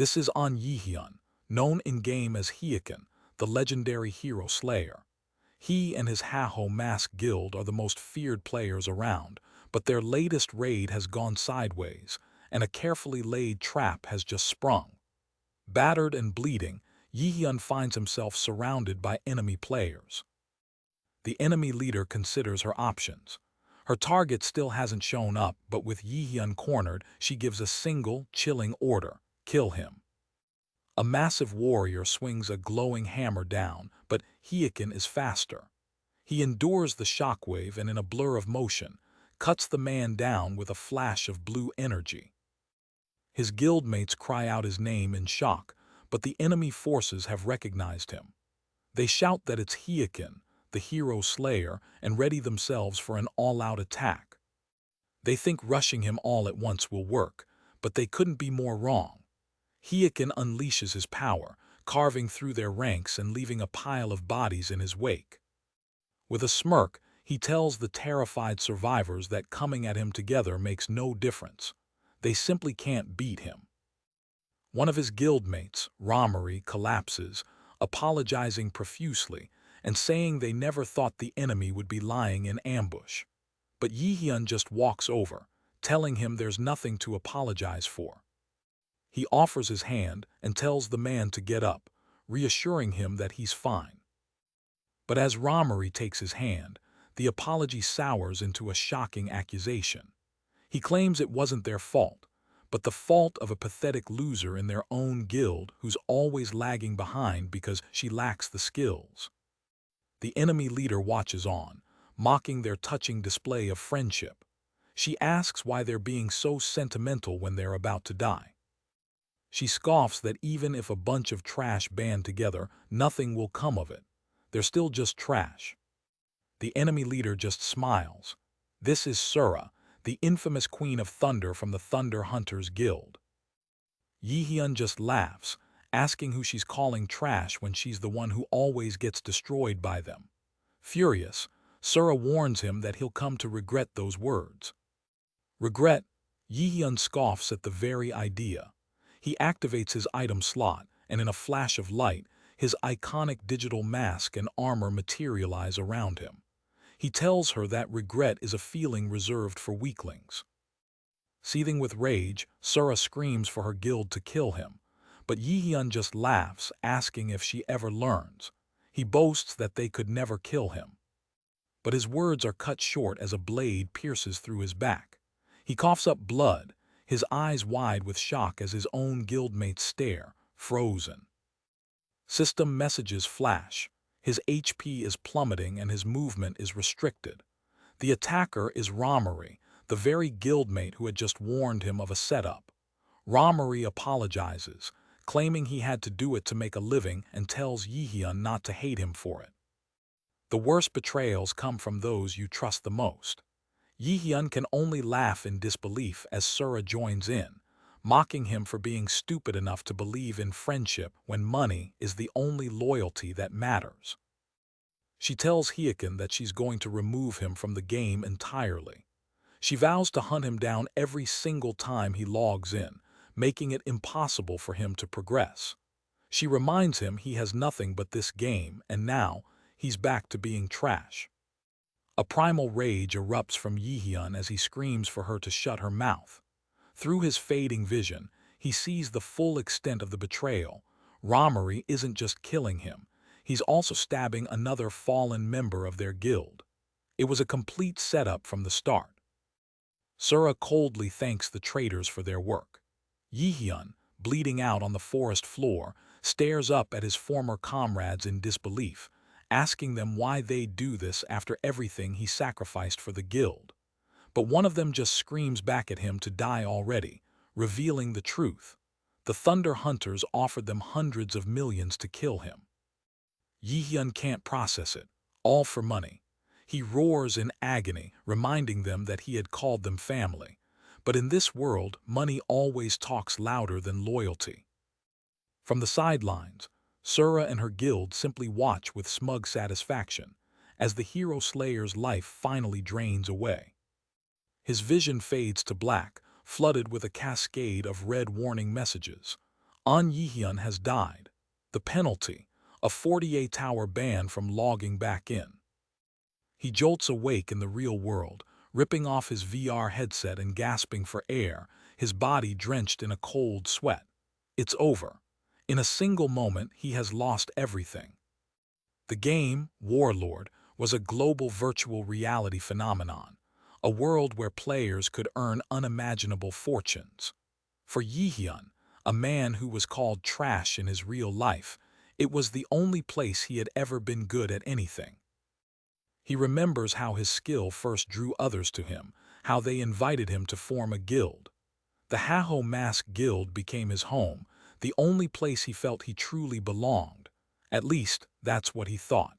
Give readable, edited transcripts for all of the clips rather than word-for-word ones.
This is Ahn Jaehyun, known in-game as Hyrkan, the legendary hero slayer. He and his Haho Mask Guild are the most feared players around, but their latest raid has gone sideways, and a carefully laid trap has just sprung. Battered and bleeding, Jaehyun finds himself surrounded by enemy players. The enemy leader considers her options. Her target still hasn't shown up, but with Jaehyun cornered, she gives a single, chilling order: kill him. A massive warrior swings a glowing hammer down, but Hyrkan is faster. He endures the shockwave and in a blur of motion, cuts the man down with a flash of blue energy. His guildmates cry out his name in shock, but the enemy forces have recognized him. They shout that it's Hyrkan, the hero slayer, and ready themselves for an all-out attack. They think rushing him all at once will work, but they couldn't be more wrong. Hyrkan unleashes his power, carving through their ranks and leaving a pile of bodies in his wake. With a smirk, he tells the terrified survivors that coming at him together makes no difference. They simply can't beat him. One of his guildmates, Romary, collapses, apologizing profusely and saying they never thought the enemy would be lying in ambush. But Jaehyun just walks over, telling him there's nothing to apologize for. He offers his hand and tells the man to get up, reassuring him that he's fine. But as Romary takes his hand, the apology sours into a shocking accusation. He claims it wasn't their fault, but the fault of a pathetic loser in their own guild who's always lagging behind because she lacks the skills. The enemy leader watches on, mocking their touching display of friendship. She asks why they're being so sentimental when they're about to die. She scoffs that even if a bunch of trash band together, nothing will come of it. They're still just trash. The enemy leader just smiles. This is Sura, the infamous Queen of Thunder from the Thunder Hunters Guild. Jaehyun just laughs, asking who she's calling trash when she's the one who always gets destroyed by them. Furious, Sura warns him that he'll come to regret those words. Regret? Jaehyun scoffs at the very idea. He activates his item slot, and in a flash of light, his iconic digital mask and armor materialize around him. He tells her that regret is a feeling reserved for weaklings. Seething with rage, Sura screams for her guild to kill him, but Jaehyun just laughs, asking if she ever learns. He boasts that they could never kill him. But his words are cut short as a blade pierces through his back. He coughs up blood, his eyes wide with shock as his own guildmates stare, frozen. System messages flash. His HP is plummeting and his movement is restricted. The attacker is Romary, the very guildmate who had just warned him of a setup. Romary apologizes, claiming he had to do it to make a living, and tells Jaehyun not to hate him for it. The worst betrayals come from those you trust the most. Jaehyun can only laugh in disbelief as Sura joins in, mocking him for being stupid enough to believe in friendship when money is the only loyalty that matters. She tells Hyrkan that she's going to remove him from the game entirely. She vows to hunt him down every single time he logs in, making it impossible for him to progress. She reminds him he has nothing but this game, and now he's back to being trash. A primal rage erupts from Jaehyun as he screams for her to shut her mouth. Through his fading vision, he sees the full extent of the betrayal. Romary isn't just killing him, he's also stabbing another fallen member of their guild. It was a complete setup from the start. Sura coldly thanks the traitors for their work. Jaehyun, bleeding out on the forest floor, stares up at his former comrades in disbelief, asking them why they do this after everything he sacrificed for the guild. But one of them just screams back at him to die already, revealing the truth. The Thunder Hunters offered them hundreds of millions to kill him. Jaehyun can't process it, all for money. He roars in agony, reminding them that he had called them family. But in this world, money always talks louder than loyalty. From the sidelines, Sura and her guild simply watch with smug satisfaction as the hero slayer's life finally drains away. His vision fades to black, flooded with a cascade of red warning messages. Ahn Jaehyun has died. The penalty, a 48-hour ban from logging back in. He jolts awake in the real world, ripping off his VR headset and gasping for air, his body drenched in a cold sweat. It's over. In a single moment, he has lost everything. The game, Warlord, was a global virtual reality phenomenon, a world where players could earn unimaginable fortunes. For Jaehyun, a man who was called trash in his real life, it was the only place he had ever been good at anything. He remembers how his skill first drew others to him, how they invited him to form a guild. The Haho Mask Guild became his home, the only place he felt he truly belonged. At least, that's what he thought.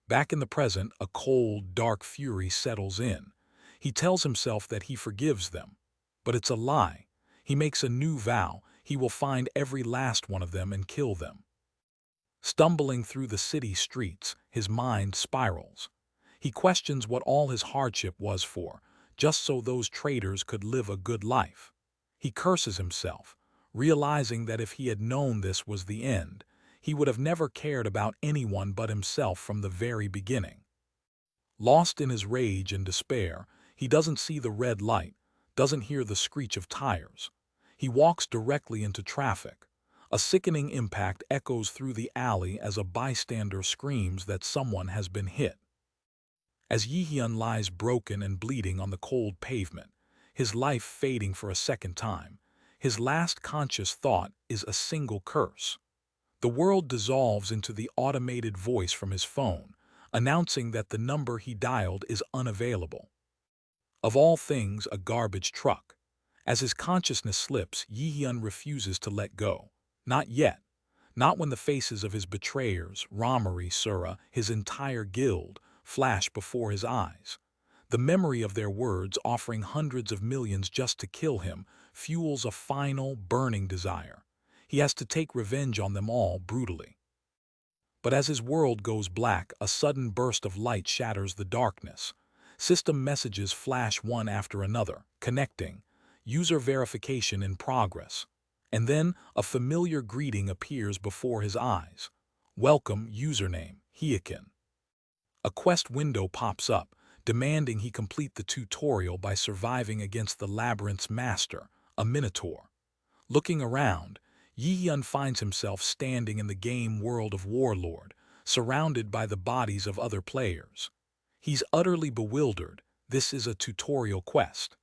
Back in the present, a cold, dark fury settles in. He tells himself that he forgives them. But it's a lie. He makes a new vow. He will find every last one of them and kill them. Stumbling through the city streets, his mind spirals. He questions what all his hardship was for, just so those traitors could live a good life. He curses himself, realizing that if he had known this was the end, he would have never cared about anyone but himself from the very beginning. Lost in his rage and despair, he doesn't see the red light, doesn't hear the screech of tires. He walks directly into traffic. A sickening impact echoes through the alley as a bystander screams that someone has been hit. As Jaehyun lies broken and bleeding on the cold pavement, his life fading for a second time, his last conscious thought is a single curse. The world dissolves into the automated voice from his phone, announcing that the number he dialed is unavailable. Of all things, a garbage truck. As his consciousness slips, Jaehyun refuses to let go. Not yet. Not when the faces of his betrayers, Romari, Sura, his entire guild, flash before his eyes. The memory of their words, offering hundreds of millions just to kill him, fuels a final, burning desire. He has to take revenge on them all brutally. But as his world goes black, a sudden burst of light shatters the darkness. System messages flash one after another, connecting. User verification in progress. And then a familiar greeting appears before his eyes. Welcome, username, Hyrkan. A quest window pops up, demanding he complete the tutorial by surviving against the labyrinth's master, a minotaur. Looking around, Jaehyun finds himself standing in the game world of Warlord, surrounded by the bodies of other players. He's utterly bewildered. This is a tutorial quest.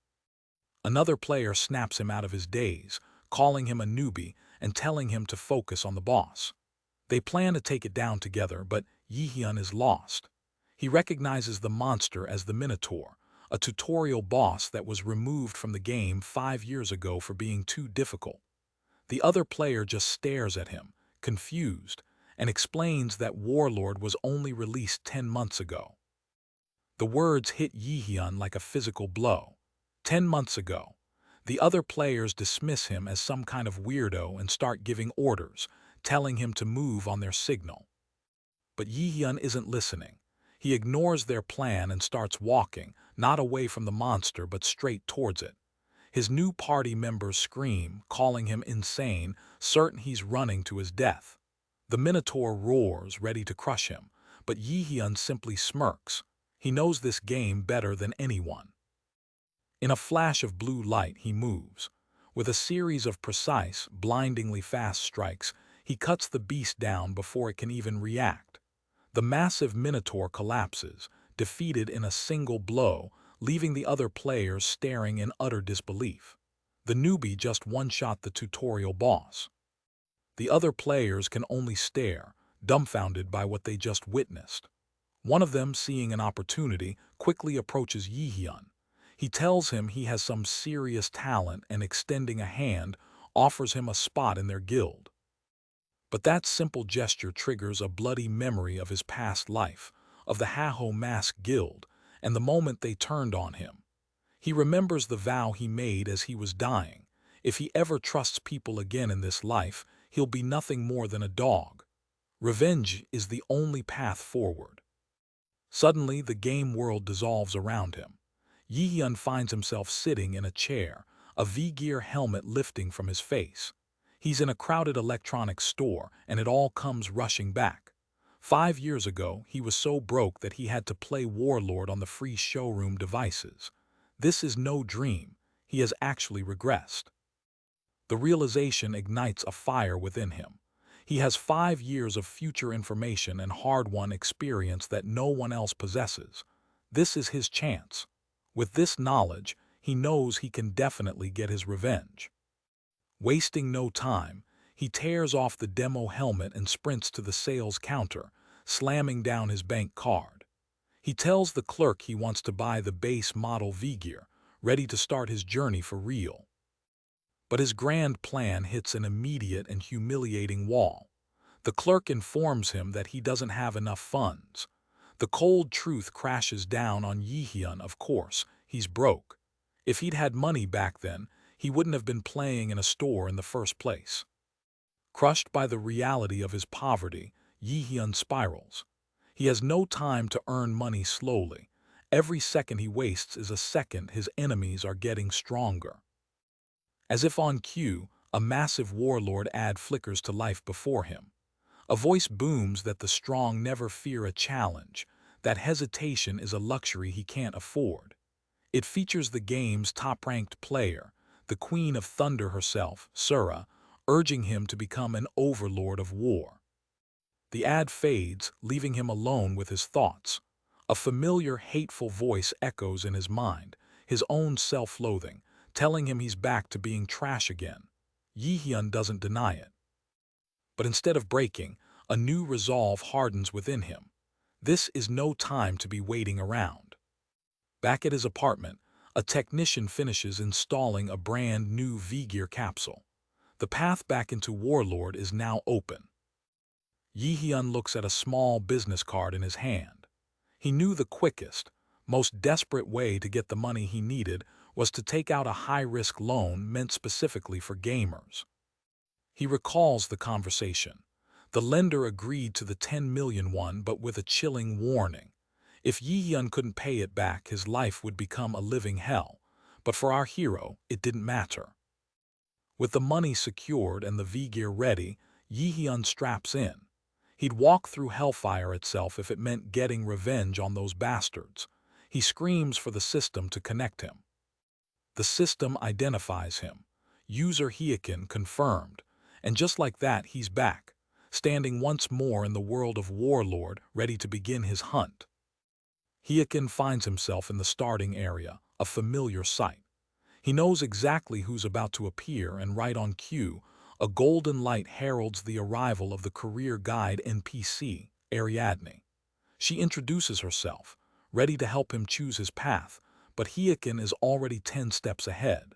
Another player snaps him out of his daze, calling him a newbie and telling him to focus on the boss. They plan to take it down together, but Jaehyun is lost. He recognizes the monster as the Minotaur, a tutorial boss that was removed from the game 5 years ago for being too difficult. The other player just stares at him, confused, and explains that Warlord was only released 10 months ago. The words hit Jaehyun like a physical blow. 10 months ago. The other players dismiss him as some kind of weirdo and start giving orders, telling him to move on their signal. But Jaehyun isn't listening. He ignores their plan and starts walking, not away from the monster but straight towards it. His new party members scream, calling him insane, certain he's running to his death. The Minotaur roars, ready to crush him, but Jaehyun simply smirks. He knows this game better than anyone. In a flash of blue light, he moves. With a series of precise, blindingly fast strikes, he cuts the beast down before it can even react. The massive Minotaur collapses, defeated in a single blow, leaving the other players staring in utter disbelief. The newbie just one-shot the tutorial boss. The other players can only stare, dumbfounded by what they just witnessed. One of them, seeing an opportunity, quickly approaches Jaehyun. He tells him he has some serious talent and, extending a hand, offers him a spot in their guild. But that simple gesture triggers a bloody memory of his past life, of the Haho Mask Guild, and the moment they turned on him. He remembers the vow he made as he was dying. If he ever trusts people again in this life, he'll be nothing more than a dog. Revenge is the only path forward. Suddenly, the game world dissolves around him. Jaehyun finds himself sitting in a chair, a V-gear helmet lifting from his face. He's in a crowded electronics store, and it all comes rushing back. 5 years ago, he was so broke that he had to play Warlord on the free showroom devices. This is no dream. He has actually regressed. The realization ignites a fire within him. He has 5 years of future information and hard-won experience that no one else possesses. This is his chance. With this knowledge, he knows he can definitely get his revenge. Wasting no time, he tears off the demo helmet and sprints to the sales counter, slamming down his bank card. He tells the clerk he wants to buy the base model V-Gear, ready to start his journey for real. But his grand plan hits an immediate and humiliating wall. The clerk informs him that he doesn't have enough funds. The cold truth crashes down on Jaehyun, of course. He's broke. If he'd had money back then, he wouldn't have been playing in a store in the first place. Crushed by the reality of his poverty, Jaehyun spirals. He has no time to earn money slowly. Every second he wastes is a second his enemies are getting stronger. As if on cue, a massive Warlord ad flickers to life before him. A voice booms that the strong never fear a challenge, that hesitation is a luxury he can't afford. It features the game's top-ranked player, the Queen of Thunder herself, Sura, urging him to become an overlord of war. The ad fades, leaving him alone with his thoughts. A familiar, hateful voice echoes in his mind, his own self-loathing, telling him he's back to being trash again. Jaehyun doesn't deny it. But instead of breaking, a new resolve hardens within him. This is no time to be waiting around. Back at his apartment, a technician finishes installing a brand new V-Gear capsule. The path back into Warlord is now open. Jaehyun looks at a small business card in his hand. He knew the quickest, most desperate way to get the money he needed was to take out a high-risk loan meant specifically for gamers. He recalls the conversation. The lender agreed to the 10 million one, but with a chilling warning. If Jaehyun couldn't pay it back, his life would become a living hell. But for our hero, it didn't matter. With the money secured and the V-Gear ready, Jaehyun straps in. He'd walk through hellfire itself if it meant getting revenge on those bastards. He screams for the system to connect him. The system identifies him. User Hyrkan confirmed. And just like that, he's back, standing once more in the world of Warlord, ready to begin his hunt. Hyrkan finds himself in the starting area, a familiar sight. He knows exactly who's about to appear, and right on cue, a golden light heralds the arrival of the career guide NPC, Ariadne. She introduces herself, ready to help him choose his path, but Hyrkan is already 10 steps ahead.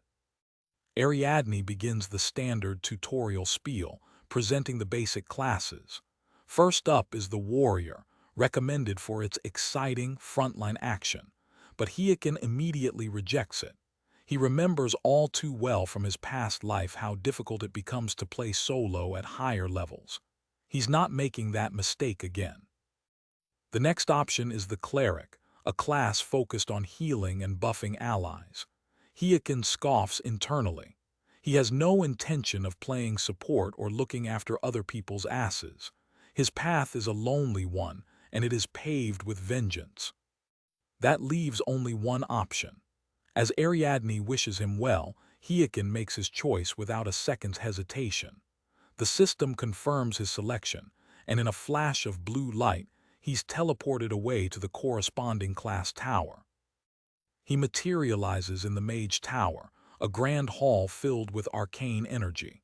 Ariadne begins the standard tutorial spiel, presenting the basic classes. First up is the warrior, recommended for its exciting frontline action, but Hyrkan immediately rejects it. He remembers all too well from his past life how difficult it becomes to play solo at higher levels. He's not making that mistake again. The next option is the cleric, a class focused on healing and buffing allies. Hyrkan scoffs internally. He has no intention of playing support or looking after other people's asses. His path is a lonely one, and it is paved with vengeance. That leaves only one option. As Ariadne wishes him well, Hyrkan makes his choice without a second's hesitation. The system confirms his selection, and in a flash of blue light, he's teleported away to the corresponding class tower. He materializes in the Mage Tower, a grand hall filled with arcane energy.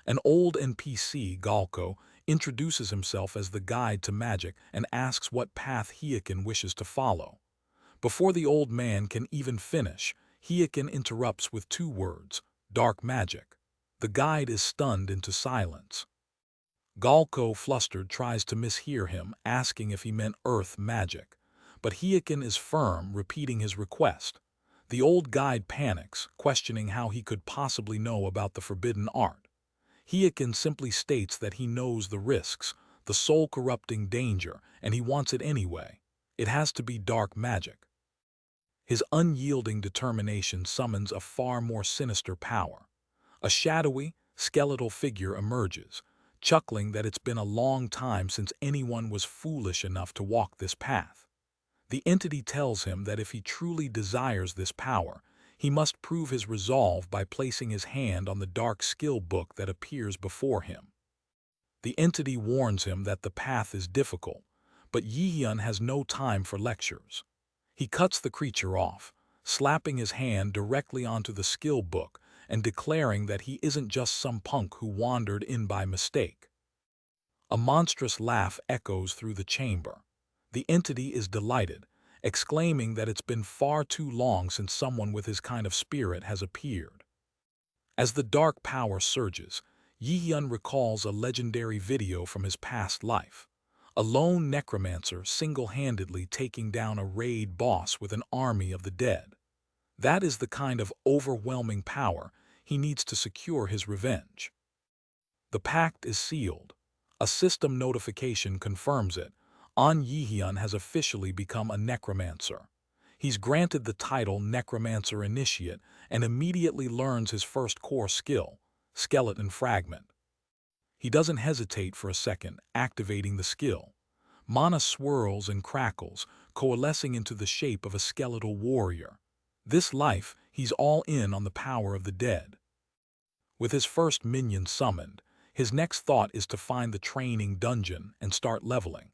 An old NPC, Galko, introduces himself as the guide to magic and asks what path Hyrkan wishes to follow. Before the old man can even finish, Hyrkan interrupts with 2 words, dark magic. The guide is stunned into silence. Galko, flustered, tries to mishear him, asking if he meant earth magic. But Hyrkan is firm, repeating his request. The old guide panics, questioning how he could possibly know about the forbidden art. Hyrkan simply states that he knows the risks, the soul-corrupting danger, and he wants it anyway. It has to be dark magic. His unyielding determination summons a far more sinister power. A shadowy, skeletal figure emerges, chuckling that it's been a long time since anyone was foolish enough to walk this path. The entity tells him that if he truly desires this power, he must prove his resolve by placing his hand on the dark skill book that appears before him. The entity warns him that the path is difficult, but Jaehyun has no time for lectures. He cuts the creature off, slapping his hand directly onto the skill book and declaring that he isn't just some punk who wandered in by mistake. A monstrous laugh echoes through the chamber. The entity is delighted, exclaiming that it's been far too long since someone with his kind of spirit has appeared. As the dark power surges, Jaehyun recalls a legendary video from his past life. A lone necromancer single-handedly taking down a raid boss with an army of the dead. That is the kind of overwhelming power he needs to secure his revenge. The pact is sealed. A system notification confirms it. Ahn Jaehyun has officially become a necromancer. He's granted the title Necromancer Initiate and immediately learns his first core skill, Skeleton Fragment. He doesn't hesitate for a second, activating the skill. Mana swirls and crackles, coalescing into the shape of a skeletal warrior. This life, he's all in on the power of the dead. With his first minion summoned, his next thought is to find the training dungeon and start leveling.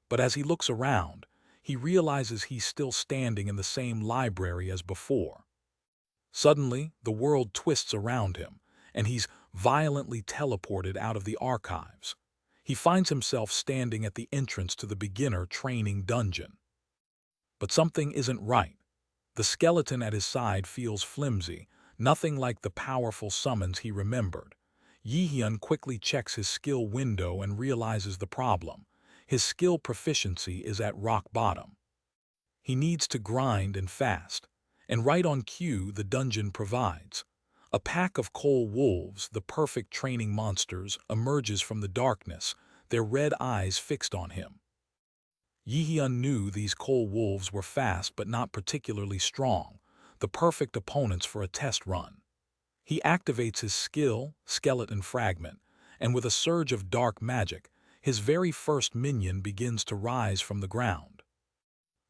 But as he looks around, he realizes he's still standing in the same library as before. Suddenly, the world twists around him, and he's violently teleported out of the archives. He finds himself standing at the entrance to the beginner training dungeon. But something isn't right. The skeleton at his side feels flimsy, nothing like the powerful summons he remembered. Jaehyun quickly checks his skill window and realizes the problem. His skill proficiency is at rock bottom. He needs to grind and fast, and right on cue the dungeon provides. A pack of coal wolves, the perfect training monsters, emerges from the darkness, their red eyes fixed on him. Jaehyun knew these coal wolves were fast but not particularly strong, the perfect opponents for a test run. He activates his skill, Skeleton Fragment, and with a surge of dark magic, his very first minion begins to rise from the ground.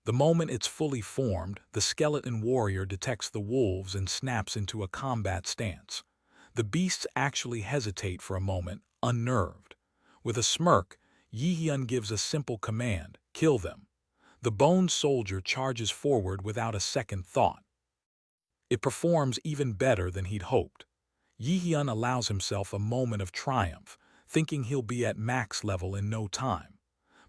The moment it's fully formed, the skeleton warrior detects the wolves and snaps into a combat stance. The beasts actually hesitate for a moment, unnerved. With a smirk, Jaehyun gives a simple command, kill them. The bone soldier charges forward without a second thought. It performs even better than he'd hoped. Jaehyun allows himself a moment of triumph, thinking he'll be at max level in no time.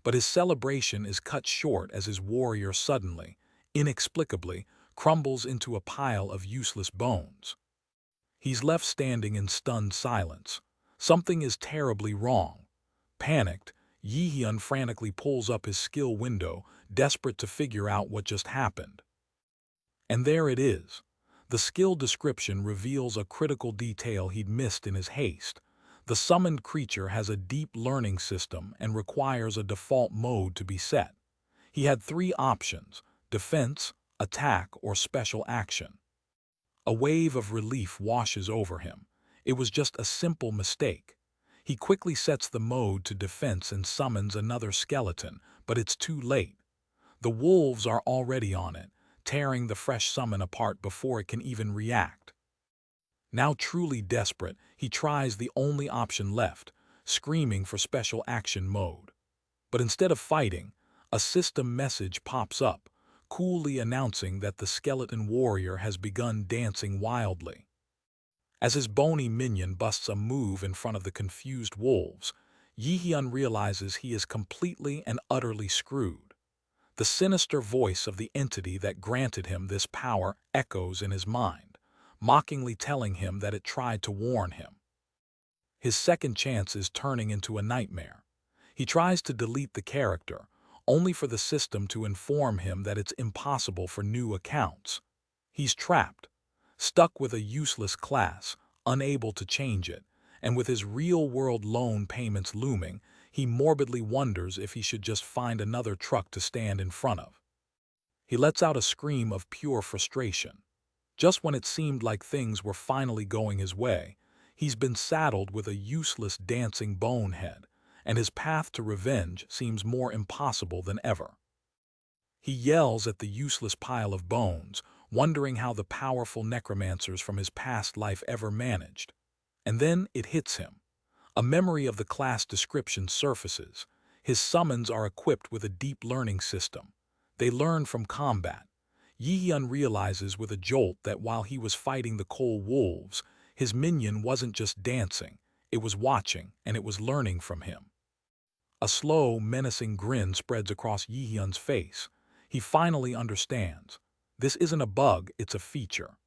But his celebration is cut short as his warrior suddenly, inexplicably, crumbles into a pile of useless bones. He's left standing in stunned silence. Something is terribly wrong. Panicked, Jaehyun frantically pulls up his skill window, desperate to figure out what just happened. And there it is. The skill description reveals a critical detail he'd missed in his haste. The summoned creature has a deep learning system and requires a default mode to be set. He had 3 options: defense, attack, or special action. A wave of relief washes over him. It was just a simple mistake. He quickly sets the mode to defense and summons another skeleton, but it's too late. The wolves are already on it, tearing the fresh summon apart before it can even react. Now truly desperate, he tries the only option left, screaming for special action mode. But instead of fighting, a system message pops up, coolly announcing that the skeleton warrior has begun dancing wildly. As his bony minion busts a move in front of the confused wolves, Jaehyun realizes he is completely and utterly screwed. The sinister voice of the entity that granted him this power echoes in his mind, mockingly telling him that it tried to warn him. His second chance is turning into a nightmare. He tries to delete the character, only for the system to inform him that it's impossible for new accounts. He's trapped, stuck with a useless class, unable to change it, and with his real-world loan payments looming, he morbidly wonders if he should just find another truck to stand in front of. He lets out a scream of pure frustration. Just when it seemed like things were finally going his way, He's been saddled with a useless dancing bonehead, and his path to revenge seems more impossible than ever. He yells at the useless pile of bones, wondering how the powerful necromancers from his past life ever managed. And then it hits him. A memory of the class description surfaces. His summons are equipped with a deep learning system. They learn from combat. Jaehyun realizes with a jolt that while he was fighting the cold wolves, his minion wasn't just dancing, it was watching and it was learning from him. A slow, menacing grin spreads across Jaehyun's face. He finally understands. This isn't a bug, it's a feature.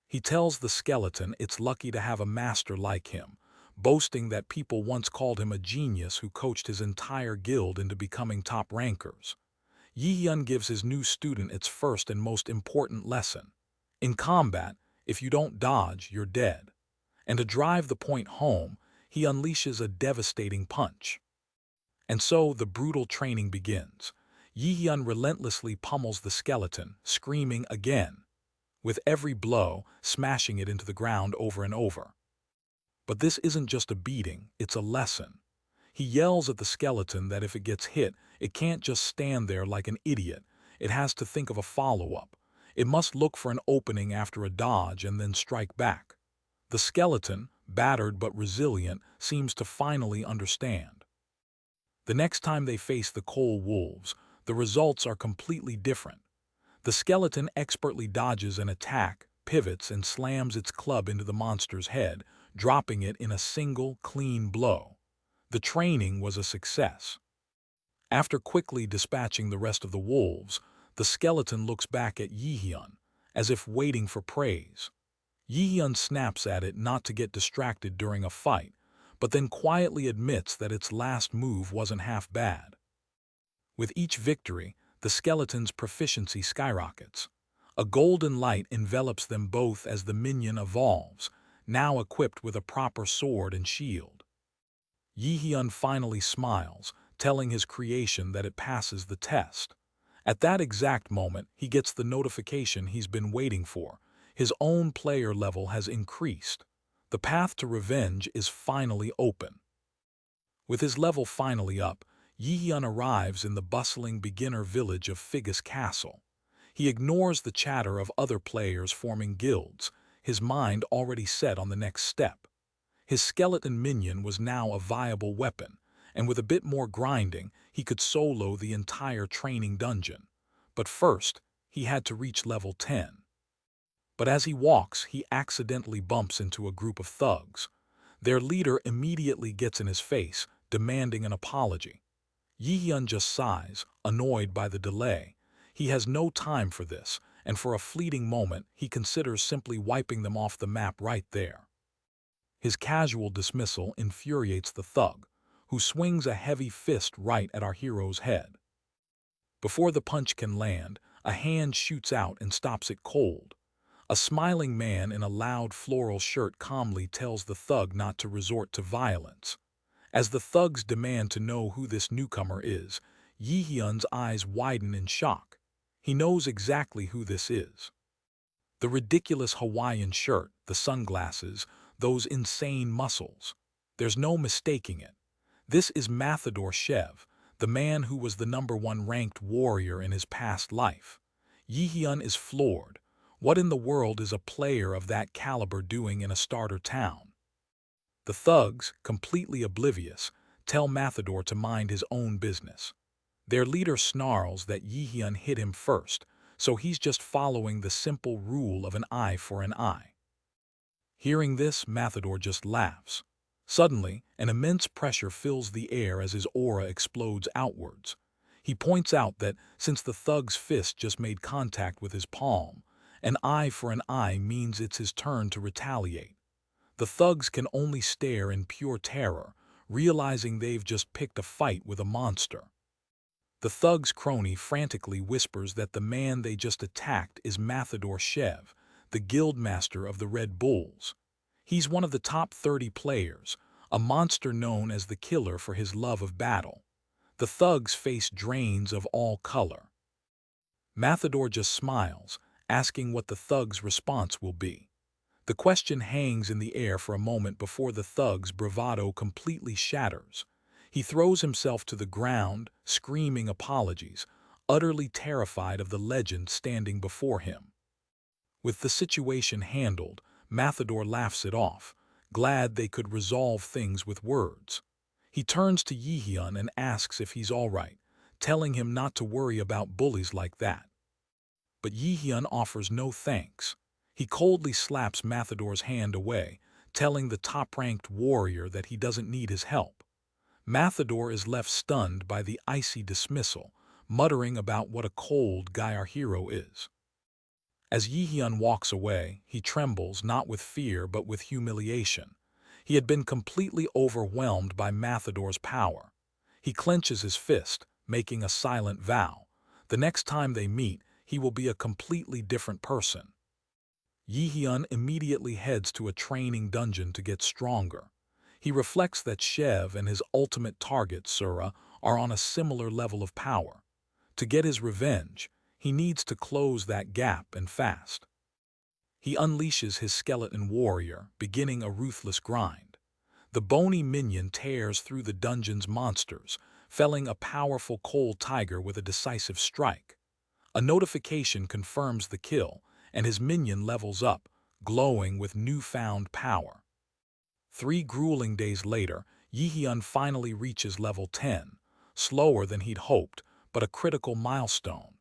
He tells the skeleton it's lucky to have a master like him, boasting that people once called him a genius who coached his entire guild into becoming top rankers. Jaehyun gives his new student its first and most important lesson. In combat, if you don't dodge, you're dead. And to drive the point home, he unleashes a devastating punch. And so the brutal training begins. Jaehyun relentlessly pummels the skeleton, screaming again, with every blow smashing it into the ground over and over. But this isn't just a beating, it's a lesson. He yells at the skeleton that if it gets hit, it can't just stand there like an idiot. It has to think of a follow-up. It must look for an opening after a dodge and then strike back. The skeleton, battered but resilient, seems to finally understand. The next time they face the cold wolves, the results are completely different. The skeleton expertly dodges an attack, pivots, and slams its club into the monster's head, dropping it in a single, clean blow. The training was a success. After quickly dispatching the rest of the wolves, the skeleton looks back at Jaehyun, as if waiting for praise. Jaehyun snaps at it not to get distracted during a fight, but then quietly admits that its last move wasn't half bad. With each victory, the skeleton's proficiency skyrockets. A golden light envelops them both as the minion evolves, now equipped with a proper sword and shield. Jaehyun finally smiles, telling his creation that it passes the test. At that exact moment, he gets the notification he's been waiting for. His own player level has increased. The path to revenge is finally open. With his level finally up, Jaehyun arrives in the bustling beginner village of Figus Castle. He ignores the chatter of other players forming guilds, his mind already set on the next step. His skeleton minion was now a viable weapon, and with a bit more grinding, he could solo the entire training dungeon. But first, he had to reach level 10. But as he walks, he accidentally bumps into a group of thugs. Their leader immediately gets in his face, demanding an apology. Jaehyun just sighs, annoyed by the delay. He has no time for this, and for a fleeting moment, he considers simply wiping them off the map right there. His casual dismissal infuriates the thug, who swings a heavy fist right at our hero's head. Before the punch can land, a hand shoots out and stops it cold. A smiling man in a loud floral shirt calmly tells the thug not to resort to violence. As the thugs demand to know who this newcomer is, Jaehyun's eyes widen in shock. He knows exactly who this is. The ridiculous Hawaiian shirt, the sunglasses, those insane muscles. There's no mistaking it. This is Mathador Shev, the man who was the #1 ranked warrior in his past life. Jaehyun is floored. What in the world is a player of that caliber doing in a starter town? The thugs, completely oblivious, tell Mathador to mind his own business. Their leader snarls that Jaehyun hit him first, so he's just following the simple rule of an eye for an eye. Hearing this, Mathador just laughs. Suddenly, an immense pressure fills the air as his aura explodes outwards. He points out that since the thug's fist just made contact with his palm, an eye for an eye means it's his turn to retaliate. The thugs can only stare in pure terror, realizing they've just picked a fight with a monster. The thug's crony frantically whispers that the man they just attacked is Mathador Shev, the guildmaster of the Red Bulls. He's one of the top 30 players, a monster known as the Killer for his love of battle. The thug's face drains of all color. Mathador just smiles, asking what the thug's response will be. The question hangs in the air for a moment before the thug's bravado completely shatters. He throws himself to the ground, screaming apologies, utterly terrified of the legend standing before him. With the situation handled, Matador laughs it off, glad they could resolve things with words. He turns to Jaehyun and asks if he's all right, telling him not to worry about bullies like that. But Jaehyun offers no thanks. He coldly slaps Matador's hand away, telling the top-ranked warrior that he doesn't need his help. Matador is left stunned by the icy dismissal, muttering about what a cold guy our hero is. As Jaehyun walks away, he trembles not with fear but with humiliation. He had been completely overwhelmed by Matador's power. He clenches his fist, making a silent vow. The next time they meet, he will be a completely different person. Jaehyun immediately heads to a training dungeon to get stronger. He reflects that Shev and his ultimate target, Sura, are on a similar level of power. To get his revenge, he needs to close that gap and fast. He unleashes his skeleton warrior, beginning a ruthless grind. The bony minion tears through the dungeon's monsters, felling a powerful cold tiger with a decisive strike. A notification confirms the kill, and his minion levels up, glowing with newfound power. 3 grueling days later, Jaehyun finally reaches level 10, slower than he'd hoped, but a critical milestone.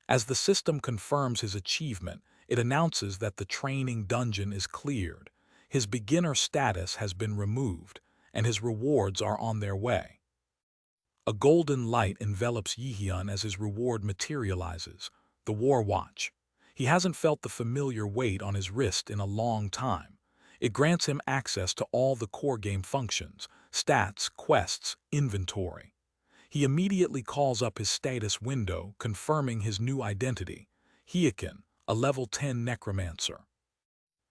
As the system confirms his achievement, it announces that the training dungeon is cleared, his beginner status has been removed, and his rewards are on their way. A golden light envelops Jaehyun as his reward materializes, the War Watch. He hasn't felt the familiar weight on his wrist in a long time. It grants him access to all the core game functions, stats, quests, inventory. He immediately calls up his status window, confirming his new identity, Hyrkan, a level 10 necromancer.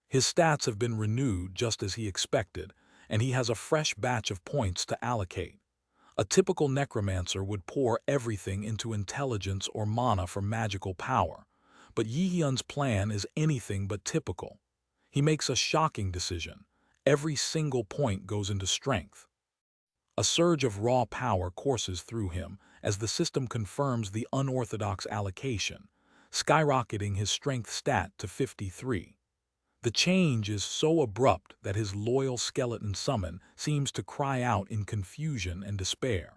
His stats have been renewed just as he expected, and he has a fresh batch of points to allocate. A typical necromancer would pour everything into intelligence or mana for magical power, but Jaehyun's plan is anything but typical. He makes a shocking decision. Every single point goes into strength. A surge of raw power courses through him as the system confirms the unorthodox allocation, skyrocketing his strength stat to 53. The change is so abrupt that his loyal skeleton summon seems to cry out in confusion and despair.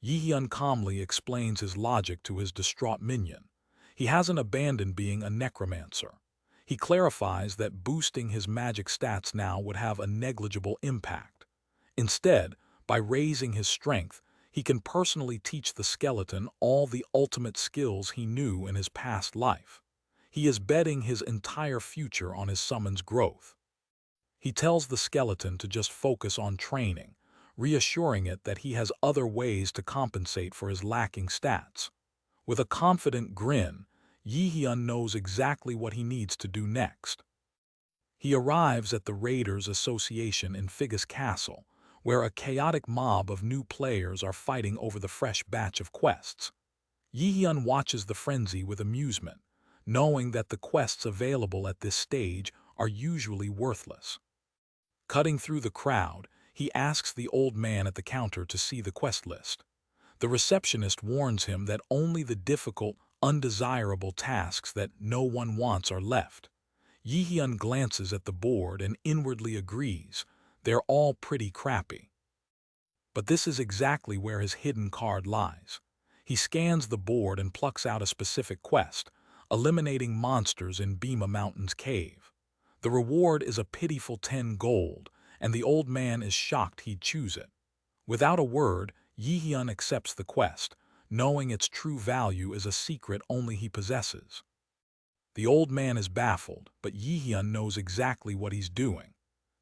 Jaehyun calmly explains his logic to his distraught minion. He hasn't abandoned being a necromancer. He clarifies that boosting his magic stats now would have a negligible impact. Instead, by raising his strength, he can personally teach the skeleton all the ultimate skills he knew in his past life. He is betting his entire future on his summon's growth. He tells the skeleton to just focus on training, reassuring it that he has other ways to compensate for his lacking stats. With a confident grin, Jaehyun knows exactly what he needs to do next. He arrives at the Raiders Association in Figus Castle, where a chaotic mob of new players are fighting over the fresh batch of quests. Jaehyun watches the frenzy with amusement, knowing that the quests available at this stage are usually worthless. Cutting through the crowd, he asks the old man at the counter to see the quest list. The receptionist warns him that only the difficult, undesirable tasks that no one wants are left. Jaehyun glances at the board and inwardly agrees. They're all pretty crappy. But this is exactly where his hidden card lies. He scans the board and plucks out a specific quest, eliminating monsters in Bhima Mountain's cave. The reward is a pitiful 10 gold, and the old man is shocked he'd choose it. Without a word, Jaehyun accepts the quest, knowing its true value is a secret only he possesses. The old man is baffled, but Jaehyun knows exactly what he's doing.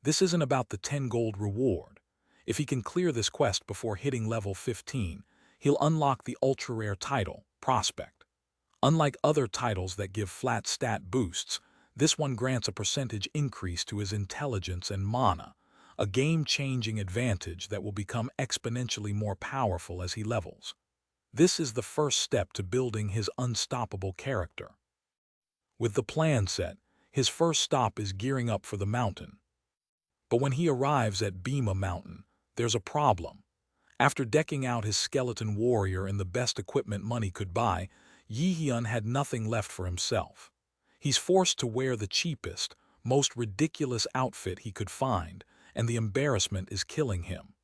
This isn't about the 10 gold reward. If he can clear this quest before hitting level 15, he'll unlock the ultra-rare title, Prospect. Unlike other titles that give flat stat boosts, this one grants a percentage increase to his intelligence and mana, a game-changing advantage that will become exponentially more powerful as he levels. This is the first step to building his unstoppable character. With the plan set, His first stop is gearing up for the mountain. But when he arrives at Bima Mountain, there's a problem. After decking out his skeleton warrior in the best equipment money could buy, Jaehyun had nothing left for himself. He's forced to wear the cheapest, most ridiculous outfit he could find, and the embarrassment is killing him.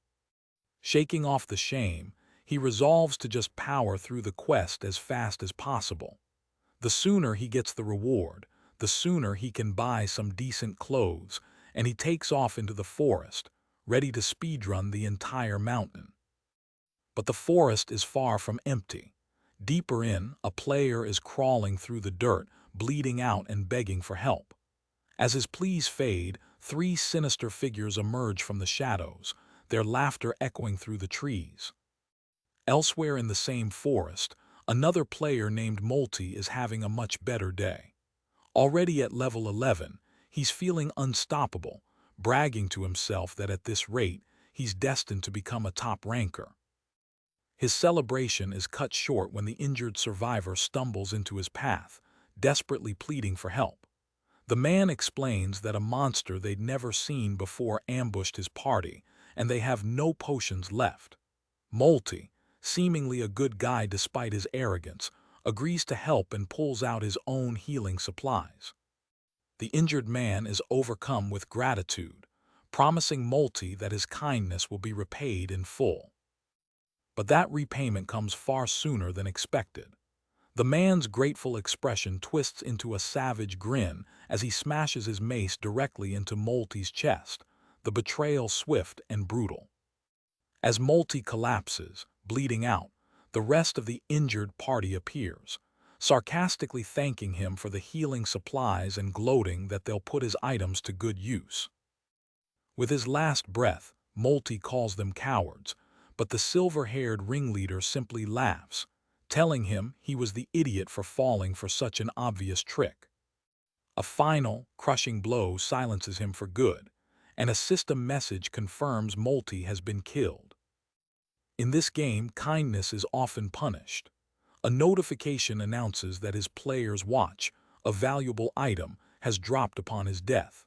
Shaking off the shame, he resolves to just power through the quest as fast as possible. The sooner he gets the reward, the sooner he can buy some decent clothes, and he takes off into the forest, ready to speedrun the entire mountain. But the forest is far from empty. Deeper in, a player is crawling through the dirt, bleeding out and begging for help. As his pleas fade, three sinister figures emerge from the shadows, their laughter echoing through the trees. Elsewhere in the same forest, another player named Molty is having a much better day. Already at level 11, he's feeling unstoppable, bragging to himself that at this rate, he's destined to become a top ranker. His celebration is cut short when the injured survivor stumbles into his path, desperately pleading for help. The man explains that a monster they'd never seen before ambushed his party, and they have no potions left. Molty, seemingly a good guy despite his arrogance, agrees to help and pulls out his own healing supplies. The injured man is overcome with gratitude, promising Molty that his kindness will be repaid in full. But that repayment comes far sooner than expected. The man's grateful expression twists into a savage grin as he smashes his mace directly into Molty's chest, the betrayal swift and brutal. As Molty collapses, bleeding out, the rest of the injured party appears, sarcastically thanking him for the healing supplies and gloating that they'll put his items to good use. With his last breath, Molty calls them cowards, but the silver-haired ringleader simply laughs, telling him he was the idiot for falling for such an obvious trick. A final, crushing blow silences him for good, and a system message confirms Molty has been killed. In this game, kindness is often punished. A notification announces that his player's watch, a valuable item, has dropped upon his death.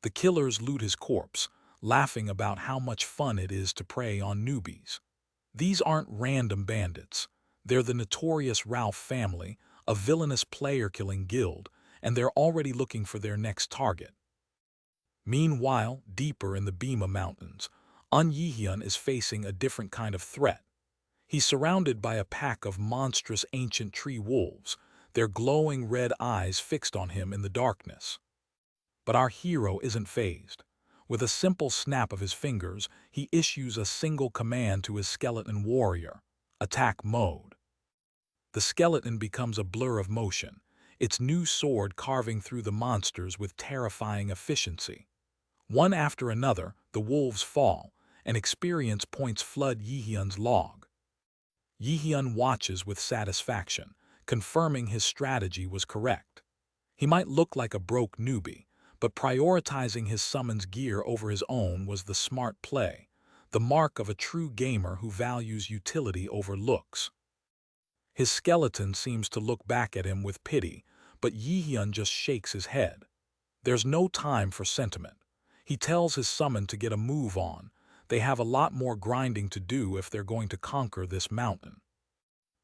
The killers loot his corpse, laughing about how much fun it is to prey on newbies. These aren't random bandits. They're the notorious Ralph family, a villainous player-killing guild, and they're already looking for their next target. Meanwhile, deeper in the Bima Mountains, Ahn Jaehyun is facing a different kind of threat. He's surrounded by a pack of monstrous ancient tree wolves, their glowing red eyes fixed on him in the darkness. But our hero isn't fazed. With a simple snap of his fingers, he issues a single command to his skeleton warrior: attack mode. The skeleton becomes a blur of motion, its new sword carving through the monsters with terrifying efficiency. One after another, the wolves fall, and experience points flood Jaehyun's log. Jaehyun watches with satisfaction, confirming his strategy was correct. He might look like a broke newbie, but prioritizing his summon's gear over his own was the smart play, the mark of a true gamer who values utility over looks. His skeleton seems to look back at him with pity, but Jaehyun just shakes his head. There's no time for sentiment. He tells his summon to get a move on. They have a lot more grinding to do if they're going to conquer this mountain.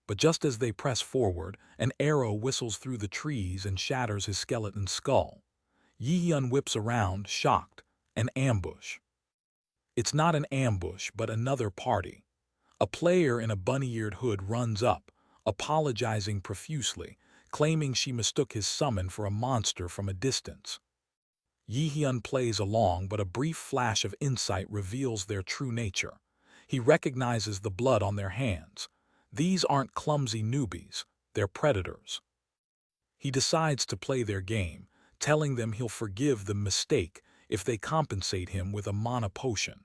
But just as they press forward, an arrow whistles through the trees and shatters his skeleton's skull. Jaehyun whips around, shocked. An ambush. It's not an ambush, but another party. A player in a bunny-eared hood runs up, apologizing profusely, claiming she mistook his summon for a monster from a distance. Jaehyun plays along, but a brief flash of insight reveals their true nature. He recognizes the blood on their hands. These aren't clumsy newbies, they're predators. He decides to play their game, telling them he'll forgive the mistake if they compensate him with a mana potion.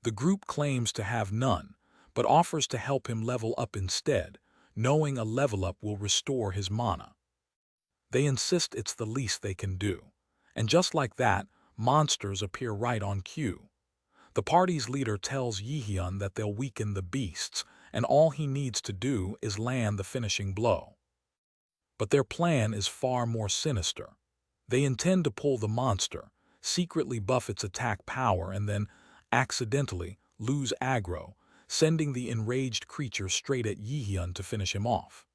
The group claims to have none, but offers to help him level up instead, knowing a level up will restore his mana. They insist it's the least they can do. And just like that, monsters appear right on cue. The party's leader tells Jaehyun that they'll weaken the beasts, and all he needs to do is land the finishing blow. But their plan is far more sinister. They intend to pull the monster, secretly buff its attack power, and then, accidentally, lose aggro, sending the enraged creature straight at Jaehyun to finish him off.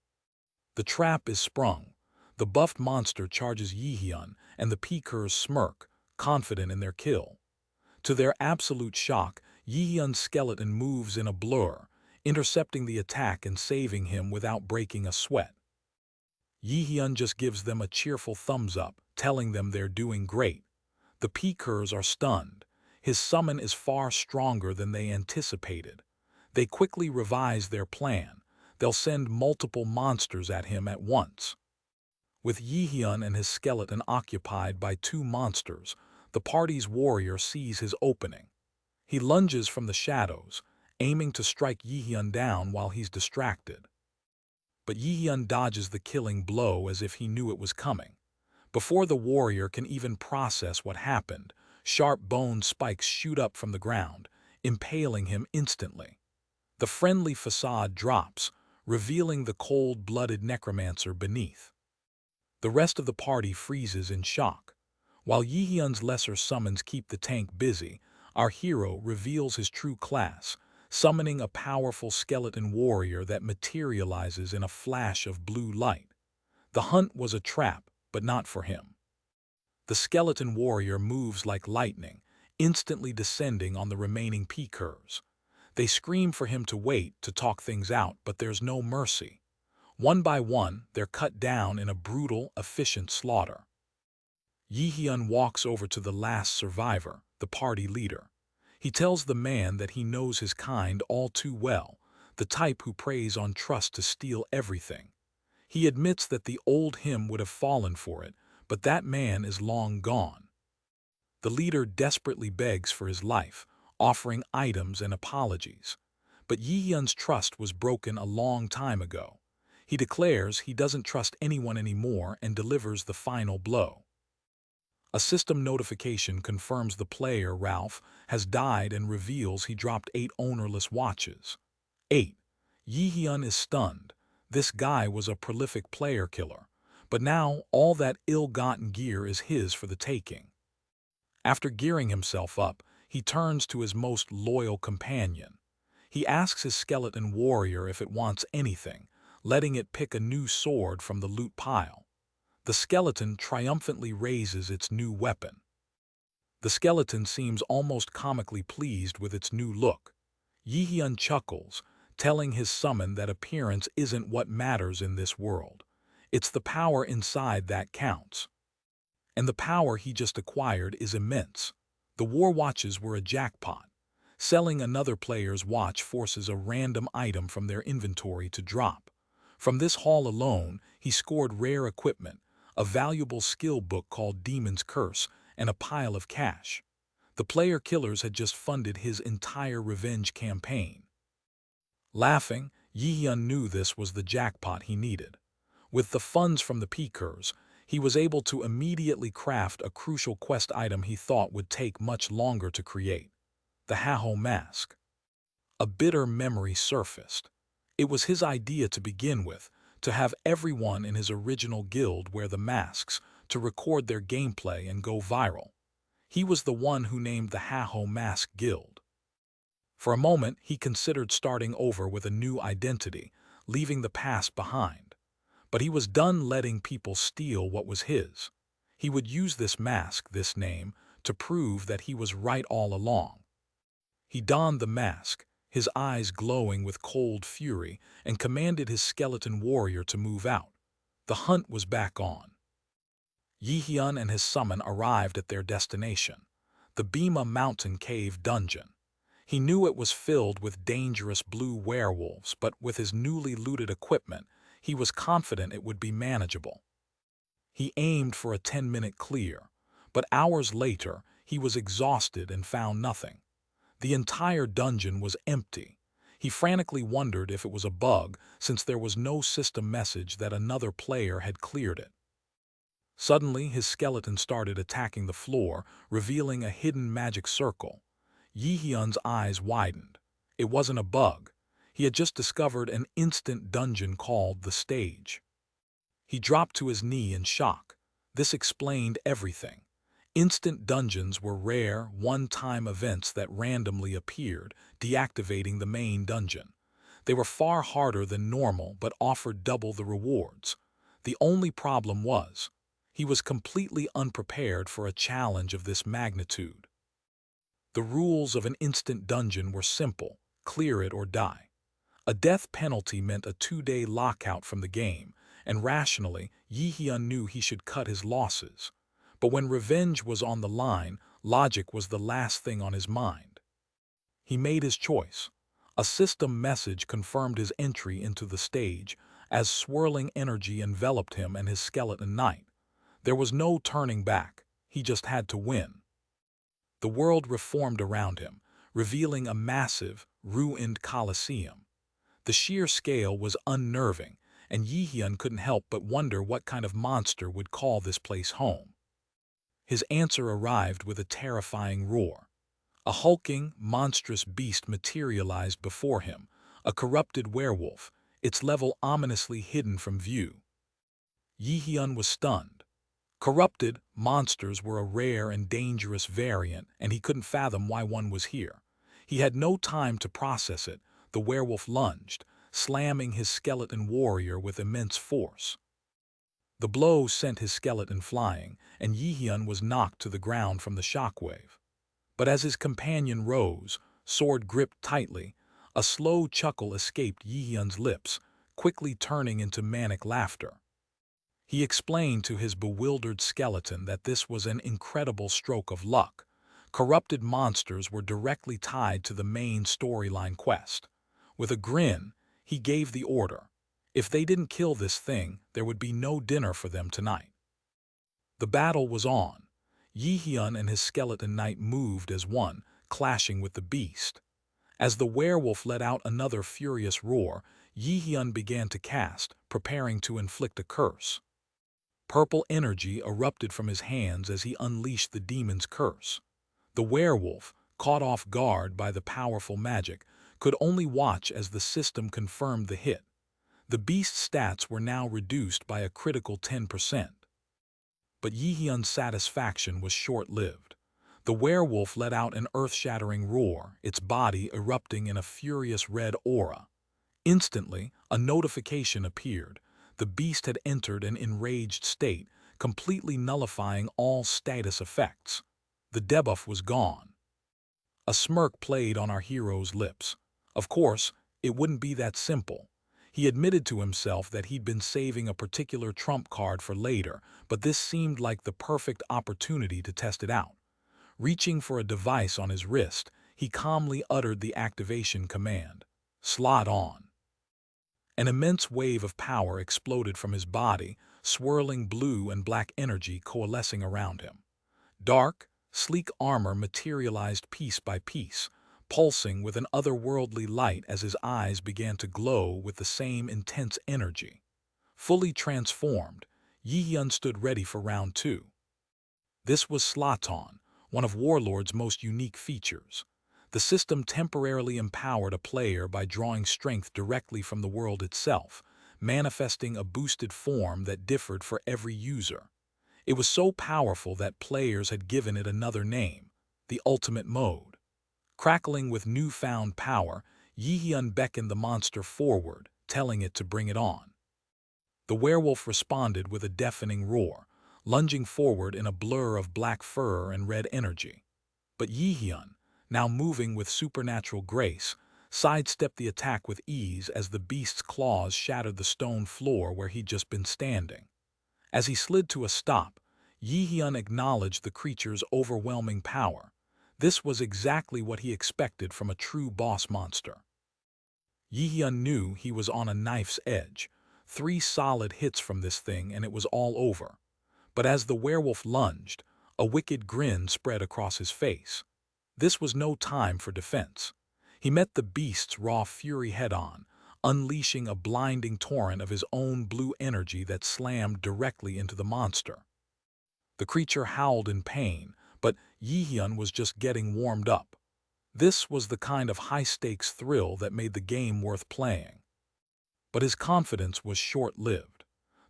The trap is sprung. The buffed monster charges Jaehyun, and the Peekers smirk, confident in their kill. To their absolute shock, Jaehyun's skeleton moves in a blur, intercepting the attack and saving him without breaking a sweat. Jaehyun just gives them a cheerful thumbs up, telling them they're doing great. The Peekers are stunned. His summon is far stronger than they anticipated. They quickly revise their plan. They'll send multiple monsters at him at once. With Jaehyun and his skeleton occupied by two monsters, the party's warrior sees his opening. He lunges from the shadows, aiming to strike Jaehyun down while he's distracted. But Jaehyun dodges the killing blow as if he knew it was coming. Before the warrior can even process what happened, sharp bone spikes shoot up from the ground, impaling him instantly. The friendly facade drops, revealing the cold-blooded necromancer beneath. The rest of the party freezes in shock. While Jaehyun's lesser summons keep the tank busy, our hero reveals his true class, summoning a powerful skeleton warrior that materializes in a flash of blue light. The hunt was a trap, but not for him. The skeleton warrior moves like lightning, instantly descending on the remaining Peekers. They scream for him to wait, to talk things out, but there's no mercy. One by one, they're cut down in a brutal, efficient slaughter. Jaehyun walks over to the last survivor, the party leader. He tells the man that he knows his kind all too well, the type who preys on trust to steal everything. He admits that the old him would have fallen for it, but that man is long gone. The leader desperately begs for his life, offering items and apologies. But Jaehyun's trust was broken a long time ago. He declares he doesn't trust anyone anymore and delivers the final blow. A system notification confirms the player, Ralph, has died and reveals he dropped 8 ownerless watches. 8. Jaehyun is stunned. This guy was a prolific player killer, but now all that ill-gotten gear is his for the taking. After gearing himself up, he turns to his most loyal companion. He asks his skeleton warrior if it wants anything, letting it pick a new sword from the loot pile. The skeleton triumphantly raises its new weapon. The skeleton seems almost comically pleased with its new look. Jaehyun chuckles, telling his summon that appearance isn't what matters in this world. It's the power inside that counts. And the power he just acquired is immense. The war watches were a jackpot. Selling another player's watch forces a random item from their inventory to drop. From this haul alone, he scored rare equipment, a valuable skill book called Demon's Curse, and a pile of cash. The player killers had just funded his entire revenge campaign. Laughing, Jaehyun knew this was the jackpot he needed. With the funds from the Peekers, he was able to immediately craft a crucial quest item he thought would take much longer to create: the Haho mask. A bitter memory surfaced. It was his idea to begin with, to have everyone in his original guild wear the masks, to record their gameplay and go viral. He was the one who named the Haho Mask Guild. For a moment, he considered starting over with a new identity, leaving the past behind. But he was done letting people steal what was his. He would use this mask, this name, to prove that he was right all along. He donned the mask, his eyes glowing with cold fury, and commanded his skeleton warrior to move out. The hunt was back on. Jaehyun and his summon arrived at their destination, the Bima Mountain Cave Dungeon. He knew it was filled with dangerous blue werewolves, but with his newly looted equipment, he was confident it would be manageable. He aimed for a 10-minute clear, but hours later, he was exhausted and found nothing. The entire dungeon was empty. He frantically wondered if it was a bug, since there was no system message that another player had cleared it. Suddenly, his skeleton started attacking the floor, revealing a hidden magic circle. Jaehyun's eyes widened. It wasn't a bug. He had just discovered an instant dungeon called the Stage. He dropped to his knee in shock. This explained everything. Instant dungeons were rare, one-time events that randomly appeared, deactivating the main dungeon. They were far harder than normal but offered double the rewards. The only problem was, he was completely unprepared for a challenge of this magnitude. The rules of an instant dungeon were simple: clear it or die. A death penalty meant a 2-day lockout from the game, and rationally, Jaehyun knew he should cut his losses. But when revenge was on the line, logic was the last thing on his mind. He made his choice. A system message confirmed his entry into the stage, as swirling energy enveloped him and his skeleton knight. There was no turning back. He just had to win. The world reformed around him, revealing a massive, ruined coliseum. The sheer scale was unnerving, and Jaehyun couldn't help but wonder what kind of monster would call this place home. His answer arrived with a terrifying roar. A hulking, monstrous beast materialized before him, a corrupted werewolf, its level ominously hidden from view. Jaehyun was stunned. Corrupted monsters were a rare and dangerous variant, and he couldn't fathom why one was here. He had no time to process it. The werewolf lunged, slamming his skeleton warrior with immense force. The blow sent his skeleton flying, and Jaehyun was knocked to the ground from the shockwave. But as his companion rose, sword gripped tightly, a slow chuckle escaped Jaehyun's lips, quickly turning into manic laughter. He explained to his bewildered skeleton that this was an incredible stroke of luck. Corrupted monsters were directly tied to the main storyline quest. With a grin, he gave the order. If they didn't kill this thing, there would be no dinner for them tonight. The battle was on. Jaehyun and his skeleton knight moved as one, clashing with the beast. As the werewolf let out another furious roar, Jaehyun began to cast, preparing to inflict a curse. Purple energy erupted from his hands as he unleashed the demon's curse. The werewolf, caught off guard by the powerful magic, could only watch as the system confirmed the hit. The beast's stats were now reduced by a critical 10%. But Jaehyun's satisfaction was short-lived. The werewolf let out an earth-shattering roar, its body erupting in a furious red aura. Instantly, a notification appeared. The beast had entered an enraged state, completely nullifying all status effects. The debuff was gone. A smirk played on our hero's lips. Of course, it wouldn't be that simple. He admitted to himself that he'd been saving a particular trump card for later, but this seemed like the perfect opportunity to test it out. Reaching for a device on his wrist, he calmly uttered the activation command. Slot on. An immense wave of power exploded from his body, swirling blue and black energy coalescing around him. Dark, sleek armor materialized piece by piece, pulsing with an otherworldly light as his eyes began to glow with the same intense energy. Fully transformed, Jaehyun stood ready for round 2. This was Sloton, one of Warlord's most unique features. The system temporarily empowered a player by drawing strength directly from the world itself, manifesting a boosted form that differed for every user. It was so powerful that players had given it another name, the Ultimate Mode. Crackling with newfound power, Jaehyun beckoned the monster forward, telling it to bring it on. The werewolf responded with a deafening roar, lunging forward in a blur of black fur and red energy. But Jaehyun, now moving with supernatural grace, sidestepped the attack with ease as the beast's claws shattered the stone floor where he'd just been standing. As he slid to a stop, Jaehyun acknowledged the creature's overwhelming power. This was exactly what he expected from a true boss monster. Jaehyun knew he was on a knife's edge. 3 solid hits from this thing and it was all over. But as the werewolf lunged, a wicked grin spread across his face. This was no time for defense. He met the beast's raw fury head-on, unleashing a blinding torrent of his own blue energy that slammed directly into the monster. The creature howled in pain, but Jaehyun was just getting warmed up. This was the kind of high-stakes thrill that made the game worth playing. But his confidence was short-lived.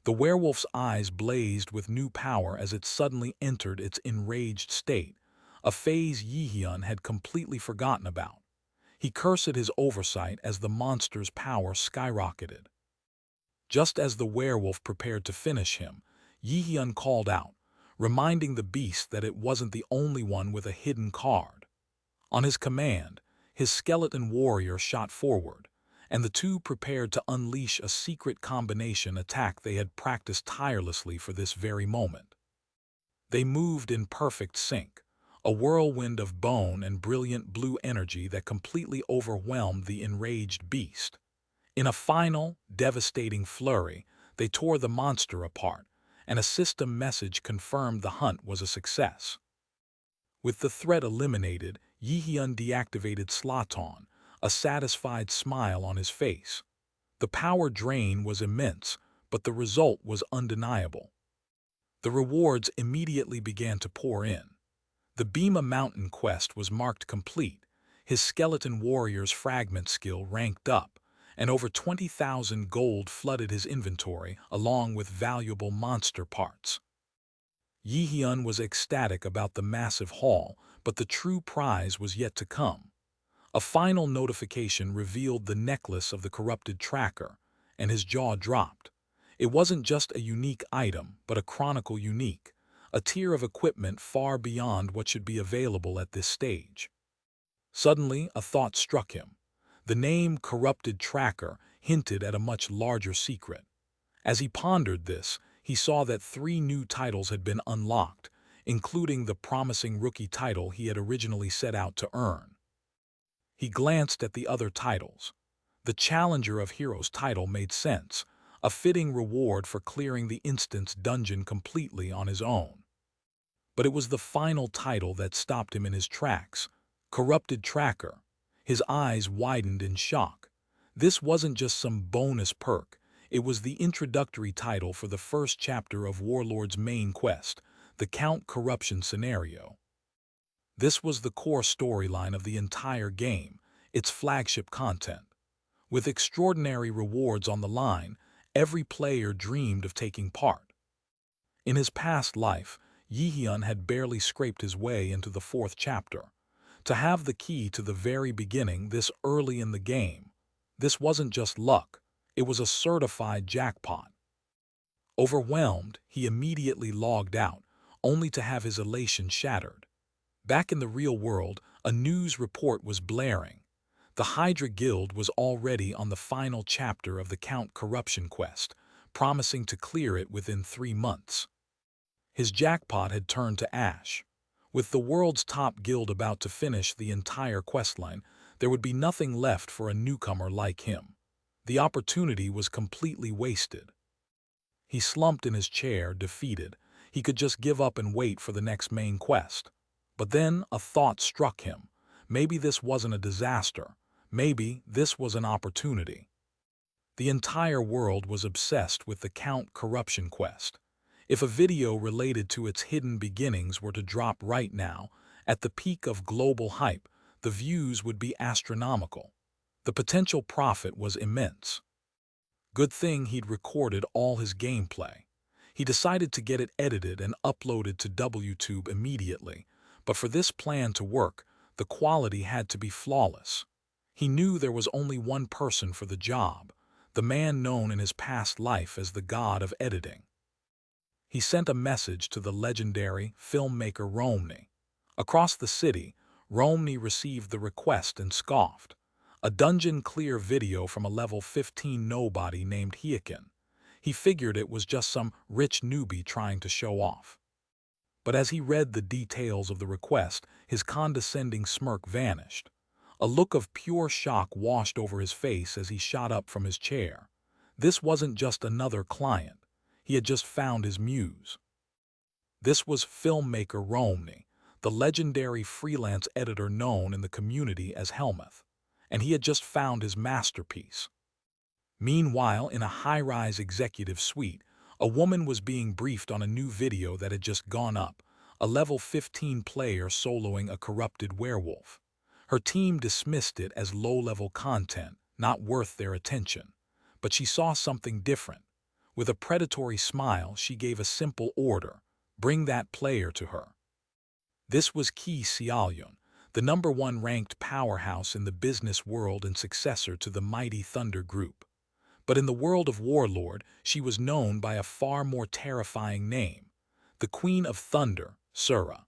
The werewolf's eyes blazed with new power as it suddenly entered its enraged state, a phase Jaehyun had completely forgotten about. He cursed his oversight as the monster's power skyrocketed. Just as the werewolf prepared to finish him, Jaehyun called out, reminding the beast that it wasn't the only one with a hidden card. On his command, his skeleton warrior shot forward, and the two prepared to unleash a secret combination attack they had practiced tirelessly for this very moment. They moved in perfect sync, a whirlwind of bone and brilliant blue energy that completely overwhelmed the enraged beast. In a final, devastating flurry, they tore the monster apart, and a system message confirmed the hunt was a success. With the threat eliminated, Jaehyun deactivated Slaton, a satisfied smile on his face. The power drain was immense, but the result was undeniable. The rewards immediately began to pour in. The Bima Mountain quest was marked complete, his skeleton warrior's fragment skill ranked up, and over 20,000 gold flooded his inventory along with valuable monster parts. Jaehyun was ecstatic about the massive haul, but the true prize was yet to come. A final notification revealed the necklace of the corrupted tracker, and his jaw dropped. It wasn't just a unique item, but a chronicle unique, a tier of equipment far beyond what should be available at this stage. Suddenly, a thought struck him. The name Corrupted Tracker hinted at a much larger secret. As he pondered this, he saw that 3 new titles had been unlocked, including the promising rookie title he had originally set out to earn. He glanced at the other titles. The Challenger of Heroes title made sense, a fitting reward for clearing the instance dungeon completely on his own. But it was the final title that stopped him in his tracks, Corrupted Tracker. His eyes widened in shock. This wasn't just some bonus perk, it was the introductory title for the first chapter of Warlord's main quest, the Count Corruption scenario. This was the core storyline of the entire game, its flagship content. With extraordinary rewards on the line, every player dreamed of taking part. In his past life, Jaehyun had barely scraped his way into the 4th chapter. To have the key to the very beginning this early in the game, this wasn't just luck, it was a certified jackpot. Overwhelmed, he immediately logged out, only to have his elation shattered. Back in the real world, a news report was blaring. The Hydra Guild was already on the final chapter of the Count Corruption quest, promising to clear it within 3 months. His jackpot had turned to ash. With the world's top guild about to finish the entire questline, there would be nothing left for a newcomer like him. The opportunity was completely wasted. He slumped in his chair, defeated. He could just give up and wait for the next main quest. But then a thought struck him. Maybe this wasn't a disaster. Maybe this was an opportunity. The entire world was obsessed with the Count Corruption quest. If a video related to its hidden beginnings were to drop right now, at the peak of global hype, the views would be astronomical. The potential profit was immense. Good thing he'd recorded all his gameplay. He decided to get it edited and uploaded to Webtoon immediately, but for this plan to work, the quality had to be flawless. He knew there was only one person for the job, the man known in his past life as the god of editing. He sent a message to the legendary filmmaker Romney. Across the city, Romney received the request and scoffed. A dungeon-clear video from a level 15 nobody named Hyrkan. He figured it was just some rich newbie trying to show off. But as he read the details of the request, his condescending smirk vanished. A look of pure shock washed over his face as he shot up from his chair. This wasn't just another client. He had just found his muse. This was filmmaker Romney, the legendary freelance editor known in the community as Helmuth, and he had just found his masterpiece. Meanwhile, in a high-rise executive suite, a woman was being briefed on a new video that had just gone up, a level 15 player soloing a corrupted werewolf. Her team dismissed it as low-level content, not worth their attention. But she saw something different. With a predatory smile, she gave a simple order: bring that player to her. This was Ki Seolyun, the #1 ranked powerhouse in the business world and successor to the mighty Thunder Group. But in the world of Warlord, she was known by a far more terrifying name: the Queen of Thunder, Sura.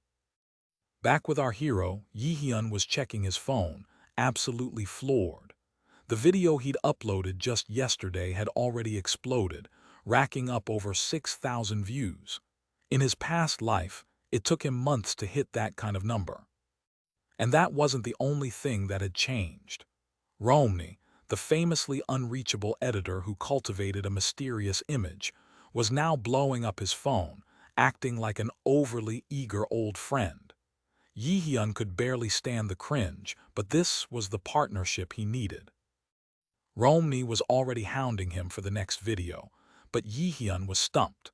Back with our hero, Jaehyun was checking his phone, absolutely floored. The video he'd uploaded just yesterday had already exploded, racking up over 6,000 views. In his past life, it took him months to hit that kind of number. And that wasn't the only thing that had changed. Romney, the famously unreachable editor who cultivated a mysterious image, was now blowing up his phone, acting like an overly eager old friend. Jaehyun could barely stand the cringe, but this was the partnership he needed. Romney was already hounding him for the next video, but Jaehyun was stumped.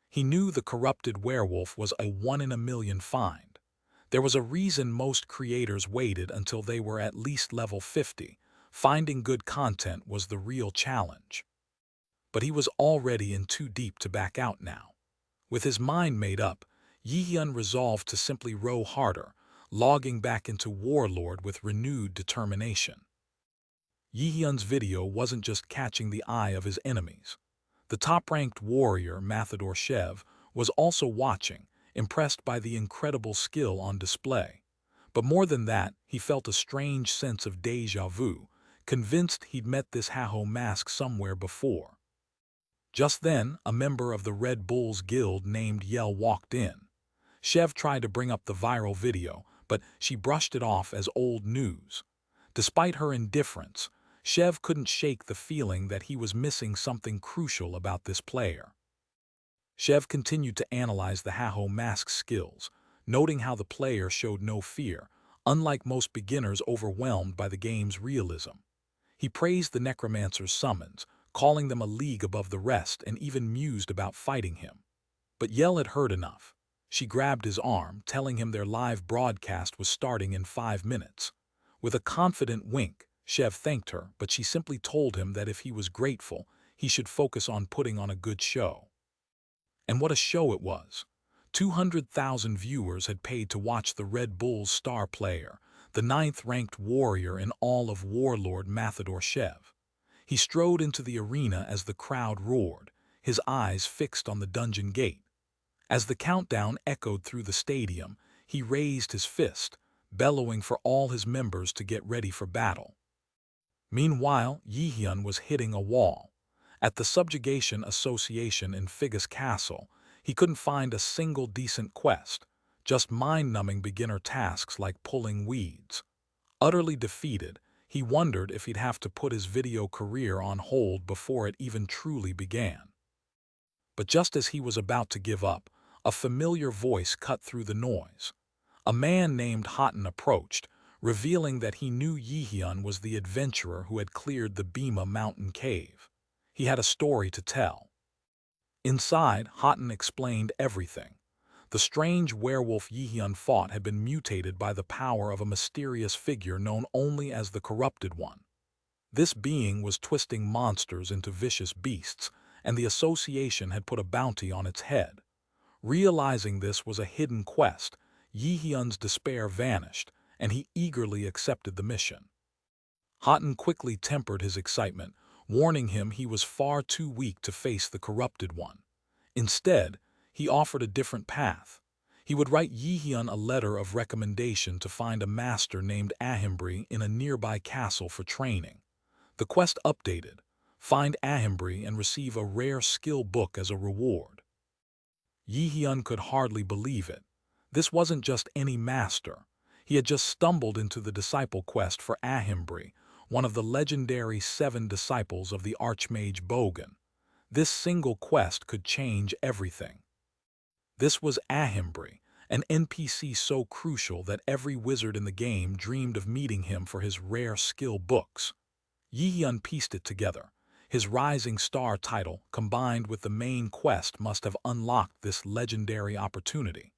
He knew the corrupted werewolf was a 1 in a million find. There was a reason most creators waited until they were at least level 50. Finding good content was the real challenge. But he was already in too deep to back out now. With his mind made up, Jaehyun resolved to simply row harder, logging back into Warlord with renewed determination. Jaehyun's video wasn't just catching the eye of his enemies. The top-ranked warrior, Mathador Shev, was also watching, impressed by the incredible skill on display. But more than that, he felt a strange sense of déjà vu, convinced he'd met this Haho mask somewhere before. Just then, a member of the Red Bulls Guild named Yell walked in. Shev tried to bring up the viral video, but she brushed it off as old news. Despite her indifference, Shev couldn't shake the feeling that he was missing something crucial about this player. Shev continued to analyze the Haho mask's skills, noting how the player showed no fear, unlike most beginners overwhelmed by the game's realism. He praised the necromancer's summons, calling them a league above the rest, and even mused about fighting him. But Yell had heard enough. She grabbed his arm, telling him their live broadcast was starting in 5 minutes. With a confident wink, Shev thanked her, but she simply told him that if he was grateful, he should focus on putting on a good show. And what a show it was! 200,000 viewers had paid to watch the Red Bulls star player, the 9th-ranked warrior in all of Warlord, Mathador Shev. He strode into the arena as the crowd roared, his eyes fixed on the dungeon gate. As the countdown echoed through the stadium, he raised his fist, bellowing for all his members to get ready for battle. Meanwhile, Jaehyun was hitting a wall. At the Subjugation Association in Figus Castle, he couldn't find a single decent quest, just mind-numbing beginner tasks like pulling weeds. Utterly defeated, he wondered if he'd have to put his video career on hold before it even truly began. But just as he was about to give up, a familiar voice cut through the noise. A man named Hotton approached, revealing that he knew Jaehyun was the adventurer who had cleared the Bima mountain cave. He had a story to tell. Inside, Hotton explained everything. The strange werewolf Jaehyun fought had been mutated by the power of a mysterious figure known only as the Corrupted One. This being was twisting monsters into vicious beasts, and the association had put a bounty on its head. Realizing this was a hidden quest, Jaehyun's despair vanished, and he eagerly accepted the mission. Hotton quickly tempered his excitement, warning him he was far too weak to face the Corrupted One. Instead, he offered a different path. He would write Jaehyun a letter of recommendation to find a master named Ahimbri in a nearby castle for training. The quest updated: find Ahimbri and receive a rare skill book as a reward. Jaehyun could hardly believe it. This wasn't just any master. He had just stumbled into the disciple quest for Ahimbri, one of the legendary 7 disciples of the Archmage Bogan. This single quest could change everything. This was Ahimbri, an NPC so crucial that every wizard in the game dreamed of meeting him for his rare skill books. Jaehyun pieced it together. His Rising Star title, combined with the main quest, must have unlocked this legendary opportunity.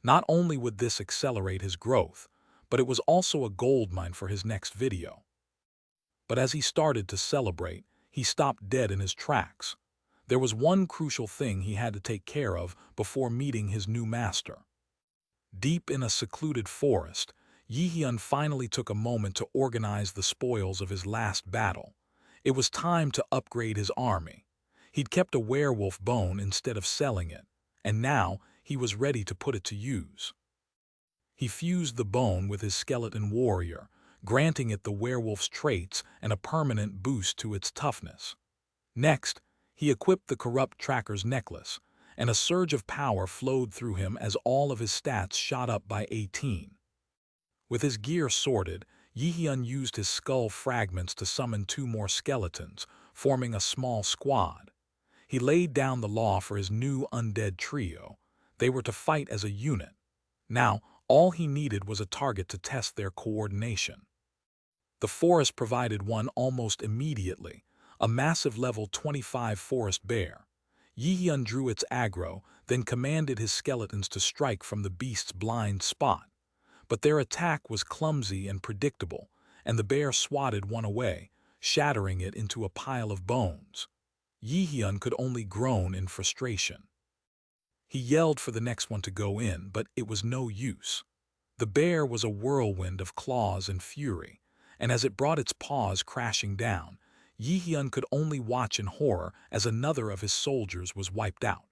Not only would this accelerate his growth, but it was also a goldmine for his next video. But as he started to celebrate, he stopped dead in his tracks. There was one crucial thing he had to take care of before meeting his new master. Deep in a secluded forest, Jaehyun finally took a moment to organize the spoils of his last battle. It was time to upgrade his army. He'd kept a werewolf bone instead of selling it, and now he was ready to put it to use. He fused the bone with his skeleton warrior, granting it the werewolf's traits and a permanent boost to its toughness. Next, he equipped the corrupt tracker's necklace, and a surge of power flowed through him as all of his stats shot up by 18. With his gear sorted, Jaehyun used his skull fragments to summon 2 more skeletons, forming a small squad. He laid down the law for his new undead trio. They were to fight as a unit. Now, all he needed was a target to test their coordination. The forest provided one almost immediately, a massive level 25 forest bear. Jaehyun drew its aggro, then commanded his skeletons to strike from the beast's blind spot. But their attack was clumsy and predictable, and the bear swatted one away, shattering it into a pile of bones. Jaehyun could only groan in frustration. He yelled for the next one to go in, but it was no use. The bear was a whirlwind of claws and fury, and as it brought its paws crashing down, Jaehyun could only watch in horror as another of his soldiers was wiped out.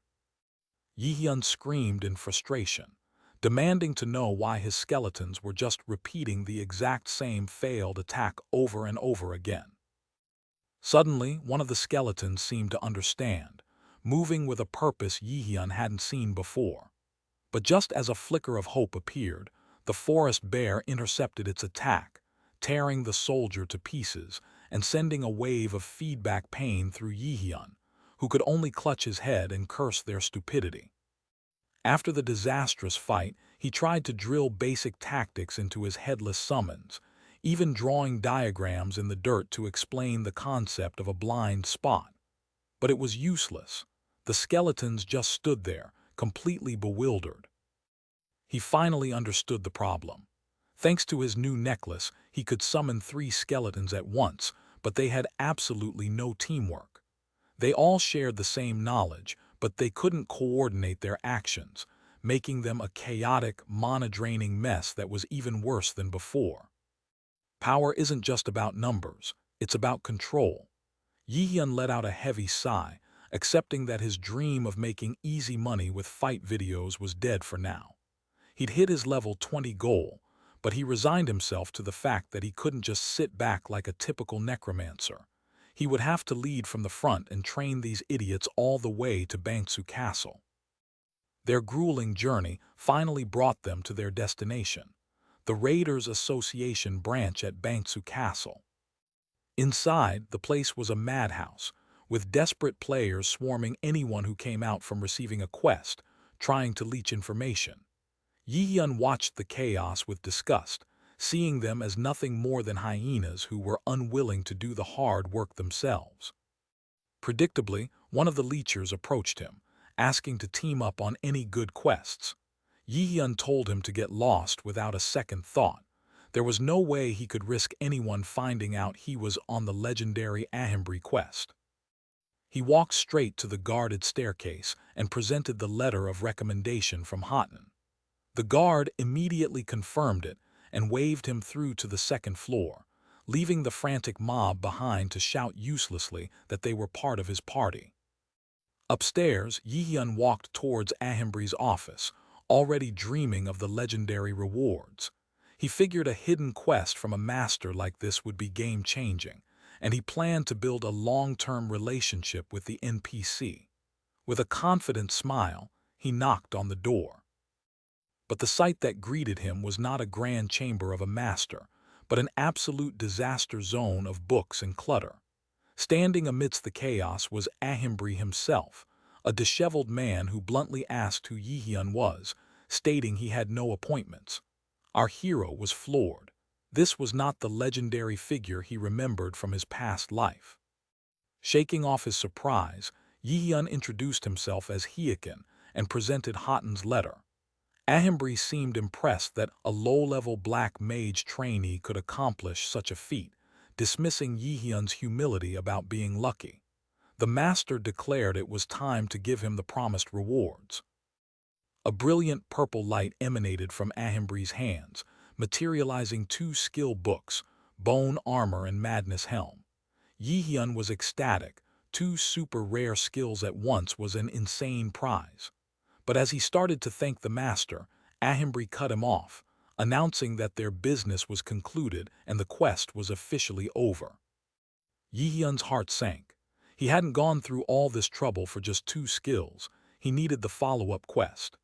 Jaehyun screamed in frustration, demanding to know why his skeletons were just repeating the exact same failed attack over and over again. Suddenly, one of the skeletons seemed to understand, moving with a purpose Jaehyun hadn't seen before. But just as a flicker of hope appeared, the forest bear intercepted its attack, tearing the soldier to pieces and sending a wave of feedback pain through Jaehyun, who could only clutch his head and curse their stupidity. After the disastrous fight, he tried to drill basic tactics into his headless summons, even drawing diagrams in the dirt to explain the concept of a blind spot. But it was useless. The skeletons just stood there, completely bewildered. He finally understood the problem. Thanks to his new necklace, he could summon 3 skeletons at once, but they had absolutely no teamwork. They all shared the same knowledge, but they couldn't coordinate their actions, making them a chaotic, mana-draining mess that was even worse than before. Power isn't just about numbers, it's about control. Jaehyun let out a heavy sigh, accepting that his dream of making easy money with fight videos was dead for now. He'd hit his level 20 goal, but he resigned himself to the fact that he couldn't just sit back like a typical necromancer. He would have to lead from the front and train these idiots all the way to Bangsu Castle. Their grueling journey finally brought them to their destination, the Raiders Association branch at Bangsu Castle. Inside, the place was a madhouse, with desperate players swarming anyone who came out from receiving a quest, trying to leech information. Jaehyun watched the chaos with disgust, seeing them as nothing more than hyenas who were unwilling to do the hard work themselves. Predictably, one of the leechers approached him, asking to team up on any good quests. Jaehyun told him to get lost without a second thought. There was no way he could risk anyone finding out he was on the legendary Ahn quest. He walked straight to the guarded staircase and presented the letter of recommendation from Hyrkan. The guard immediately confirmed it and waved him through to the second floor, leaving the frantic mob behind to shout uselessly that they were part of his party. Upstairs, Jaehyun walked towards Ahmbri's office, already dreaming of the legendary rewards. He figured a hidden quest from a master like this would be game-changing, and he planned to build a long-term relationship with the NPC. With a confident smile, he knocked on the door. But the sight that greeted him was not a grand chamber of a master, but an absolute disaster zone of books and clutter. Standing amidst the chaos was Ahmbri himself, a disheveled man who bluntly asked who Jaehyun was, stating he had no appointments. Our hero was floored. This was not the legendary figure he remembered from his past life. Shaking off his surprise, Jaehyun introduced himself as Hyrkan and presented Hyrkan's letter. Ahmbri seemed impressed that a low-level black mage trainee could accomplish such a feat, dismissing Jaehyun's humility about being lucky. the master declared it was time to give him the promised rewards. A brilliant purple light emanated from Ahimbri's hands, materializing 2 skill books, Bone Armor and Madness Helm. Jaehyun was ecstatic. 2 super rare skills at once was an insane prize. But as he started to thank the master, Ahimbri cut him off, announcing that their business was concluded and the quest was officially over. Jaehyun's heart sank. He hadn't gone through all this trouble for just 2 skills. He needed the follow-up quest.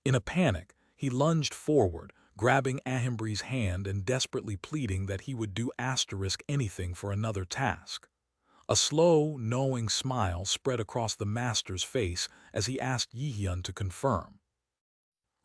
In a panic, he lunged forward, grabbing Ahimbri's hand and desperately pleading that he would do anything for another task. A slow, knowing smile spread across the master's face as he asked Jaehyun to confirm.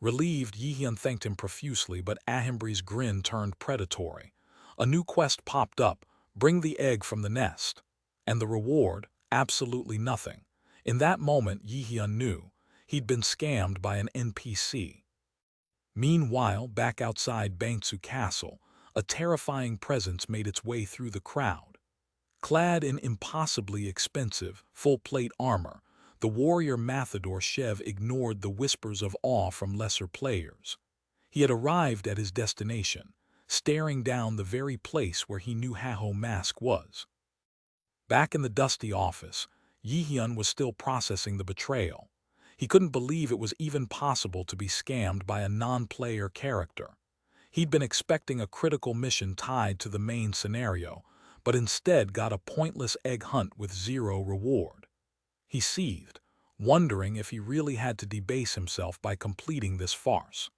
Relieved, Jaehyun thanked him profusely, but Ahimbri's grin turned predatory. A new quest popped up: bring the egg from the nest. And the reward? Absolutely nothing. In that moment, Jaehyun knew he'd been scammed by an NPC. Meanwhile, back outside Bangsu Castle, a terrifying presence made its way through the crowd. Clad in impossibly expensive, full-plate armor, the warrior Mathador Shev ignored the whispers of awe from lesser players. He had arrived at his destination, staring down the very place where he knew Haho Mask was. Back in the dusty office, Jaehyun was still processing the betrayal. He couldn't believe it was even possible to be scammed by a non-player character. He'd been expecting a critical mission tied to the main scenario, but instead got a pointless egg hunt with 0 reward. He seethed, wondering if he really had to debase himself by completing this farce.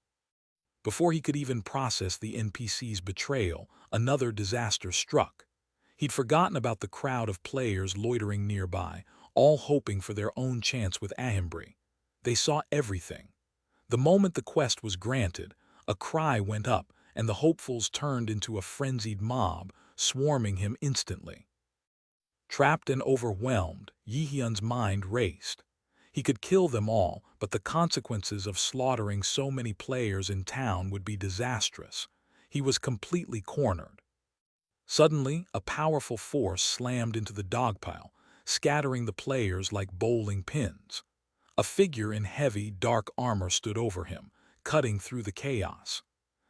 Before he could even process the NPC's betrayal, another disaster struck. He'd forgotten about the crowd of players loitering nearby, all hoping for their own chance with Ahimbri. They saw everything. The moment the quest was granted, a cry went up, and the hopefuls turned into a frenzied mob, swarming him instantly. Trapped and overwhelmed, Jaehyun's mind raced. He could kill them all, but the consequences of slaughtering so many players in town would be disastrous. He was completely cornered. Suddenly, a powerful force slammed into the dogpile, scattering the players like bowling pins. A figure in heavy, dark armor stood over him, cutting through the chaos.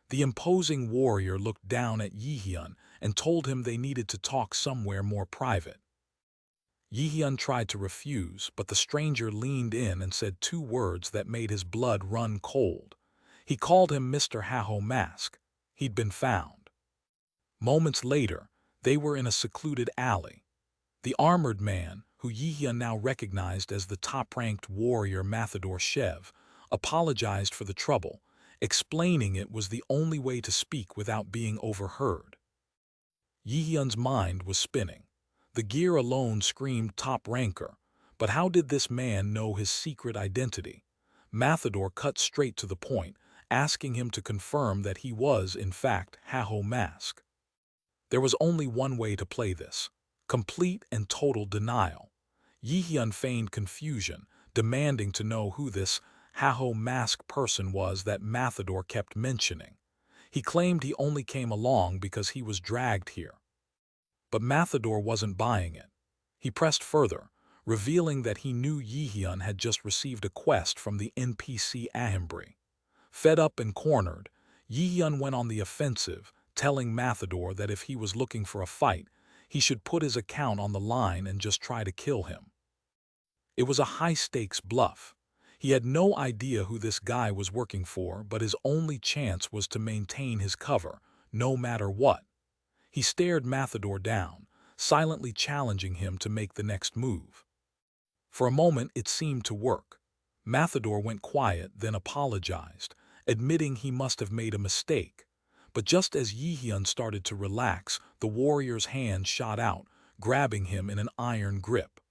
The imposing warrior looked down at Jaehyun and told him they needed to talk somewhere more private. Jaehyun tried to refuse, but the stranger leaned in and said 2 words that made his blood run cold. He called him Mr. Haho Mask. He'd been found. Moments later, they were in a secluded alley. The armored man, who Jaehyun now recognized as the top-ranked warrior Mathador Shev, apologized for the trouble, explaining it was the only way to speak without being overheard. Jaehyun's mind was spinning. The gear alone screamed top ranker, but how did this man know his secret identity? Mathador cut straight to the point, asking him to confirm that he was, in fact, Haho Mask. There was only one way to play this: complete and total denial. Jaehyun feigned confusion, demanding to know who this Haho Mask person was that Mathador kept mentioning. He claimed he only came along because he was dragged here. But Mathador wasn't buying it. He pressed further, revealing that he knew Jaehyun had just received a quest from the NPC Ahimbri. Fed up and cornered, Jaehyun went on the offensive, telling Mathador that if he was looking for a fight, he should put his account on the line and just try to kill him. It was a high-stakes bluff. He had no idea who this guy was working for, but his only chance was to maintain his cover, no matter what. He stared Mathador down, silently challenging him to make the next move. For a moment it seemed to work. Mathador went quiet, then apologized, admitting he must have made a mistake. But just as Jaehyun started to relax, the warrior's hand shot out, grabbing him in an iron grip.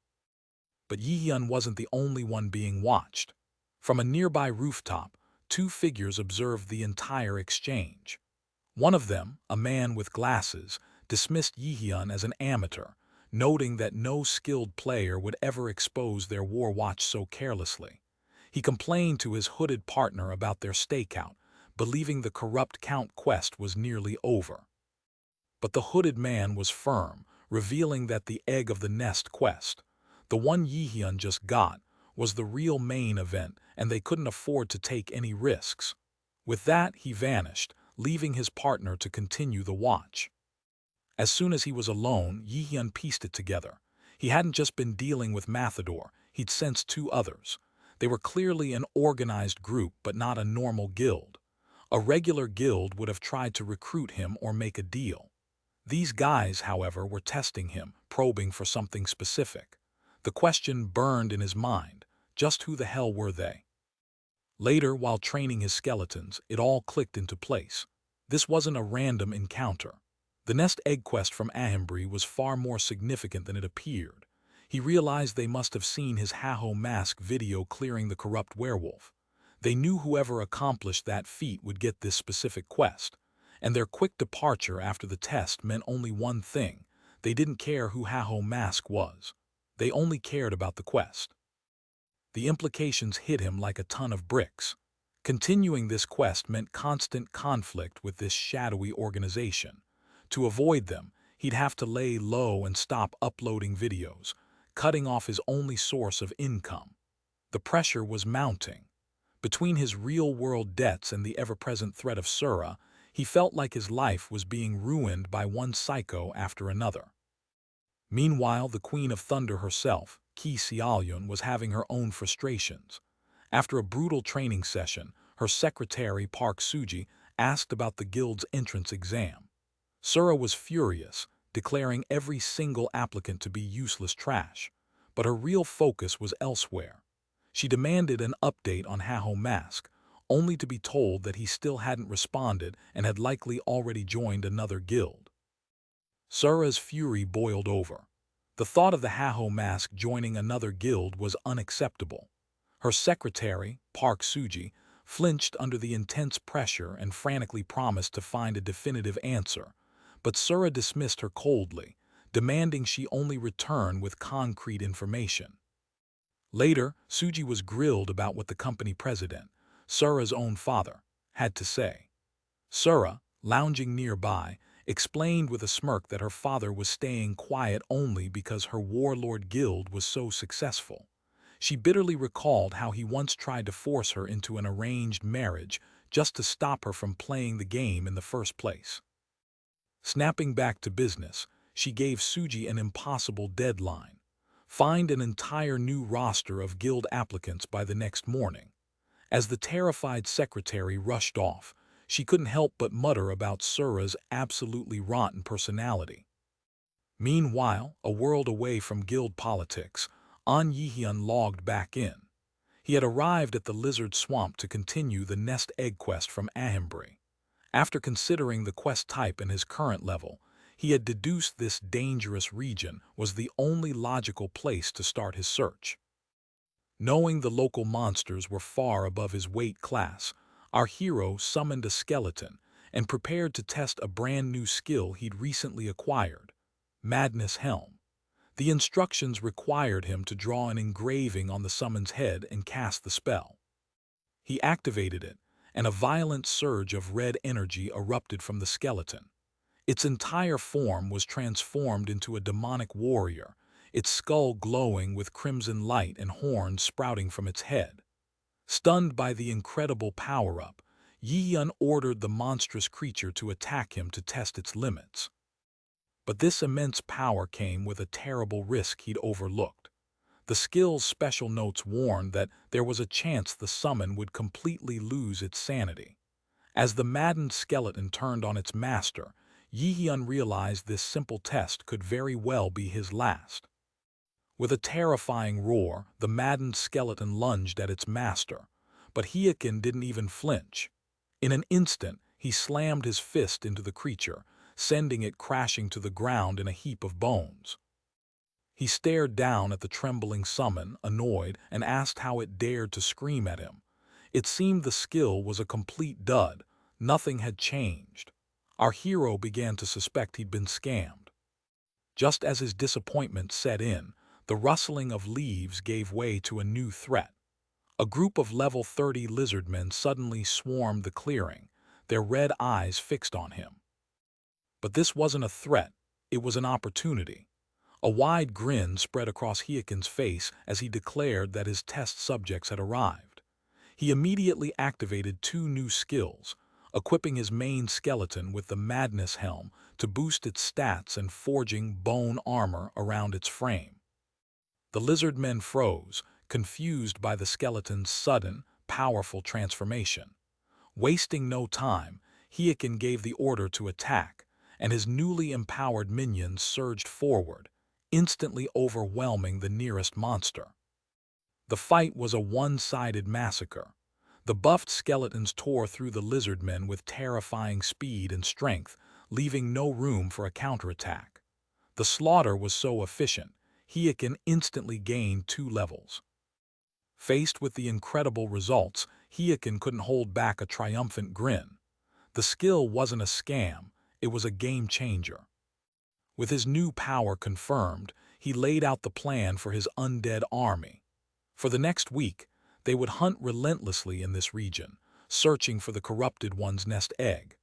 But Jaehyun wasn't the only one being watched. From a nearby rooftop, 2 figures observed the entire exchange. One of them, a man with glasses, dismissed Jaehyun as an amateur, noting that no skilled player would ever expose their war watch so carelessly. He complained to his hooded partner about their stakeout, believing the corrupt Count quest was nearly over. But the hooded man was firm, revealing that the egg of the nest quest, The one Jaehyun just got was the real main event, and they couldn't afford to take any risks. With that, he vanished, leaving his partner to continue the watch. As soon as he was alone, Jaehyun pieced it together. He hadn't just been dealing with Matador, he'd sensed two others. They were clearly an organized group, but not a normal guild. A regular guild would have tried to recruit him or make a deal. These guys, however, were testing him, probing for something specific. The question burned in his mind: just who the hell were they? Later, while training his skeletons, it all clicked into place. This wasn't a random encounter. The nest egg quest from Ahn was far more significant than it appeared. He realized they must have seen his Haho mask video clearing the corrupt werewolf. They knew whoever accomplished that feat would get this specific quest, and their quick departure after the test meant only one thing: they didn't care who Haho mask was. They only cared about the quest. The implications hit him like a ton of bricks. Continuing this quest meant constant conflict with this shadowy organization. To avoid them, he'd have to lay low and stop uploading videos, cutting off his only source of income. The pressure was mounting. Between his real-world debts and the ever-present threat of Sura, he felt like his life was being ruined by one psycho after another. Meanwhile, the Queen of Thunder herself, Ki Sealyun, was having her own frustrations. After a brutal training session, her secretary, Park Suji, asked about the guild's entrance exam. Sura was furious, declaring every single applicant to be useless trash. But her real focus was elsewhere. She demanded an update on Haho Mask, only to be told that he still hadn't responded and had likely already joined another guild. Sura's fury boiled over. The thought of the Haho Mask joining another guild was unacceptable. Her secretary, Park Suji, flinched under the intense pressure and frantically promised to find a definitive answer. But Sura dismissed her coldly, demanding she only return with concrete information. Later, Suji was grilled about what the company president, Sura's own father, had to say. Sura, lounging nearby, explained with a smirk that her father was staying quiet only because her Warlord guild was so successful. She bitterly recalled how he once tried to force her into an arranged marriage just to stop her from playing the game in the first place. Snapping back to business, she gave Suji an impossible deadline: find an entire new roster of guild applicants by the next morning. As the terrified secretary rushed off, she couldn't help but mutter about Sura's absolutely rotten personality. Meanwhile, a world away from guild politics, Ahn Jaehyun logged back in. He had arrived at the Lizard Swamp to continue the nest egg quest from Ahn. After considering the quest type and his current level, he had deduced this dangerous region was the only logical place to start his search. Knowing the local monsters were far above his weight class, our hero summoned a skeleton and prepared to test a brand new skill he'd recently acquired: Madness Helm. The instructions required him to draw an engraving on the summon's head and cast the spell. He activated it, and a violent surge of red energy erupted from the skeleton. Its entire form was transformed into a demonic warrior, its skull glowing with crimson light and horns sprouting from its head. Stunned by the incredible power-up, Jaehyun ordered the monstrous creature to attack him to test its limits. But this immense power came with a terrible risk he'd overlooked. The skill's special notes warned that there was a chance the summon would completely lose its sanity. As the maddened skeleton turned on its master, Jaehyun realized this simple test could very well be his last. With a terrifying roar, the maddened skeleton lunged at its master, but Hyrkan didn't even flinch. In an instant, he slammed his fist into the creature, sending it crashing to the ground in a heap of bones. He stared down at the trembling summon, annoyed, and asked how it dared to scream at him. It seemed the skill was a complete dud. Nothing had changed. Our hero began to suspect he'd been scammed. Just as his disappointment set in, the rustling of leaves gave way to a new threat. A group of level 30 lizardmen suddenly swarmed the clearing, their red eyes fixed on him. But this wasn't a threat, it was an opportunity. A wide grin spread across Hyrkan's face as he declared that his test subjects had arrived. He immediately activated two new skills, equipping his main skeleton with the Madness Helm to boost its stats and forging bone armor around its frame. The lizard men froze, confused by the skeleton's sudden, powerful transformation. Wasting no time, Hyrkan gave the order to attack, and his newly empowered minions surged forward, instantly overwhelming the nearest monster. The fight was a one-sided massacre. The buffed skeletons tore through the lizard men with terrifying speed and strength, leaving no room for a counterattack. The slaughter was so efficient, Hyrkan instantly gained 2 levels. Faced with the incredible results, Hyrkan couldn't hold back a triumphant grin. The skill wasn't a scam, it was a game-changer. With his new power confirmed, he laid out the plan for his undead army. For the next week, they would hunt relentlessly in this region, searching for the corrupted one's nest egg.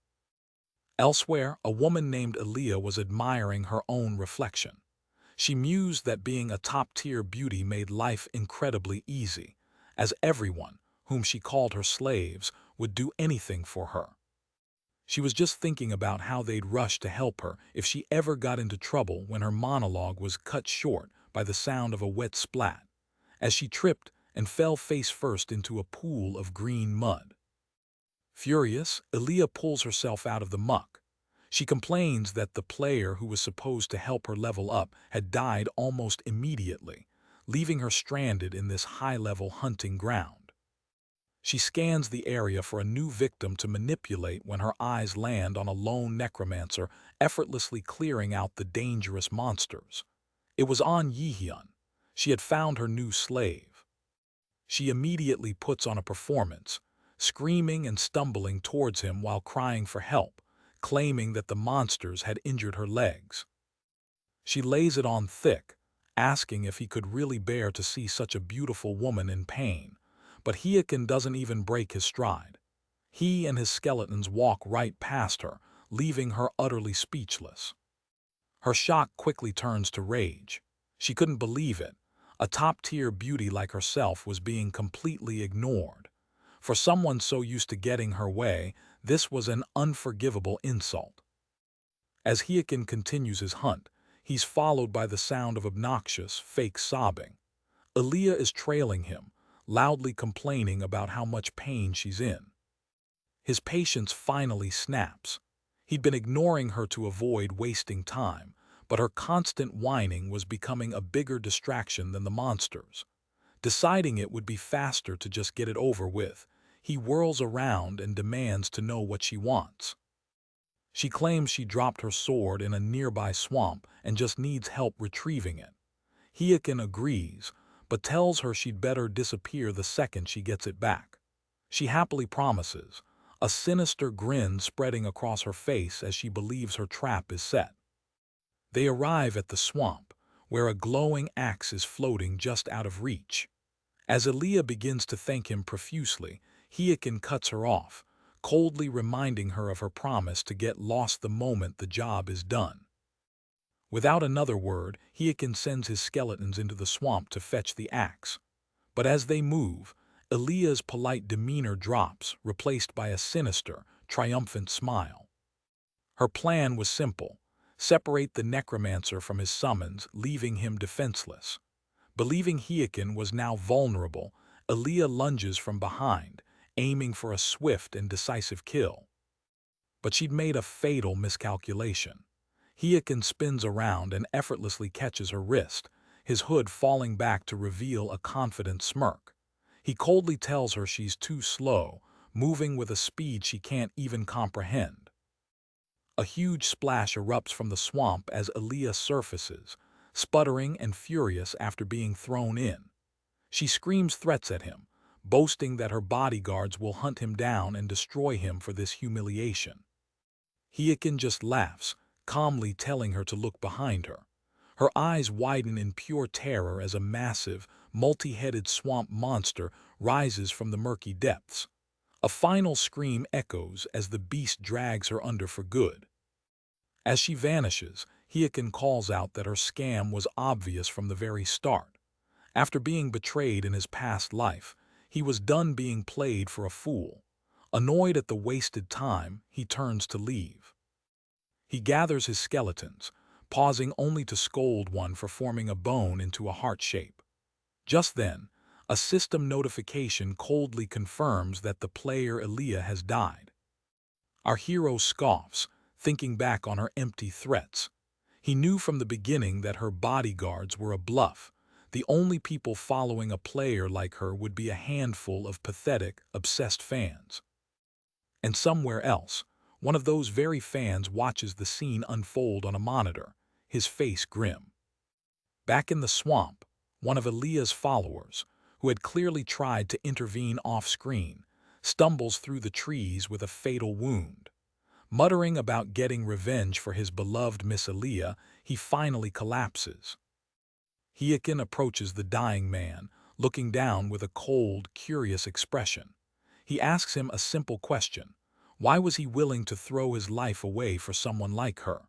Elsewhere, a woman named Aaliyah was admiring her own reflection. She mused that being a top-tier beauty made life incredibly easy, as everyone, whom she called her slaves, would do anything for her. She was just thinking about how they'd rush to help her if she ever got into trouble when her monologue was cut short by the sound of a wet splat, as she tripped and fell face first into a pool of green mud. Furious, Aaliyah pulls herself out of the muck. She complains that the player who was supposed to help her level up had died almost immediately, leaving her stranded in this high-level hunting ground. She scans the area for a new victim to manipulate when her eyes land on a lone necromancer effortlessly clearing out the dangerous monsters. It was Ahn Jaehyun. She had found her new slave. She immediately puts on a performance, screaming and stumbling towards him while crying for help, claiming that the monsters had injured her legs. She lays it on thick, asking if he could really bear to see such a beautiful woman in pain, but Hyrkan doesn't even break his stride. He and his skeletons walk right past her, leaving her utterly speechless. Her shock quickly turns to rage. She couldn't believe it. A top-tier beauty like herself was being completely ignored. For someone so used to getting her way, this was an unforgivable insult. As Hyrkan continues his hunt, he's followed by the sound of obnoxious, fake sobbing. Aaliyah is trailing him, loudly complaining about how much pain she's in. His patience finally snaps. He'd been ignoring her to avoid wasting time, but her constant whining was becoming a bigger distraction than the monsters. Deciding it would be faster to just get it over with, he whirls around and demands to know what she wants. She claims she dropped her sword in a nearby swamp and just needs help retrieving it. Hyrkan agrees, but tells her she'd better disappear the second she gets it back. She happily promises, a sinister grin spreading across her face as she believes her trap is set. They arrive at the swamp, where a glowing axe is floating just out of reach. As Aaliyah begins to thank him profusely, Hyrkan cuts her off, coldly reminding her of her promise to get lost the moment the job is done. Without another word, Hyrkan sends his skeletons into the swamp to fetch the axe. But as they move, Aaliyah's polite demeanor drops, replaced by a sinister, triumphant smile. Her plan was simple: separate the necromancer from his summons, leaving him defenseless. Believing Hyrkan was now vulnerable, Aaliyah lunges from behind, aiming for a swift and decisive kill. But she'd made a fatal miscalculation. Hyrkan spins around and effortlessly catches her wrist, his hood falling back to reveal a confident smirk. He coldly tells her she's too slow, moving with a speed she can't even comprehend. A huge splash erupts from the swamp as Aaliyah surfaces, sputtering and furious after being thrown in. She screams threats at him, boasting that her bodyguards will hunt him down and destroy him for this humiliation. Hyrkan just laughs, calmly telling her to look behind her. Her eyes widen in pure terror as a massive, multi-headed swamp monster rises from the murky depths. A final scream echoes as the beast drags her under for good. As she vanishes, Hyrkan calls out that her scam was obvious from the very start. After being betrayed in his past life, he was done being played for a fool. Annoyed at the wasted time, he turns to leave. He gathers his skeletons, pausing only to scold one for forming a bone into a heart shape. Just then, a system notification coldly confirms that the player Aaliyah has died. Our hero scoffs, thinking back on her empty threats. He knew from the beginning that her bodyguards were a bluff. The only people following a player like her would be a handful of pathetic, obsessed fans. And somewhere else, one of those very fans watches the scene unfold on a monitor, his face grim. Back in the swamp, one of Aaliyah's followers, who had clearly tried to intervene off-screen, stumbles through the trees with a fatal wound. Muttering about getting revenge for his beloved Miss Aaliyah, he finally collapses. Hyrkan approaches the dying man, looking down with a cold, curious expression. He asks him a simple question. Why was he willing to throw his life away for someone like her?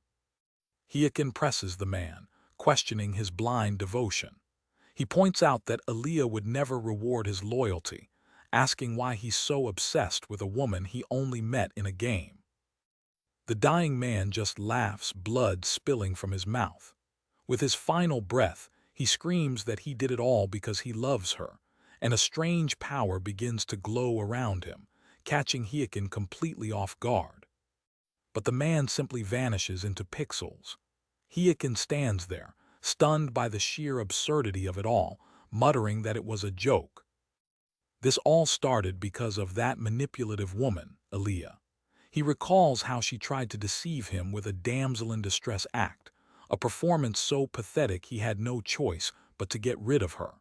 Hyrkan presses the man, questioning his blind devotion. He points out that Aaliyah would never reward his loyalty, asking why he's so obsessed with a woman he only met in a game. The dying man just laughs, blood spilling from his mouth. With his final breath, he screams that he did it all because he loves her, and a strange power begins to glow around him, catching Hyrkan completely off guard. But the man simply vanishes into pixels. Hyrkan stands there, stunned by the sheer absurdity of it all, muttering that it was a joke. This all started because of that manipulative woman, Aaliyah. He recalls how she tried to deceive him with a damsel in distress act, a performance so pathetic he had no choice but to get rid of her.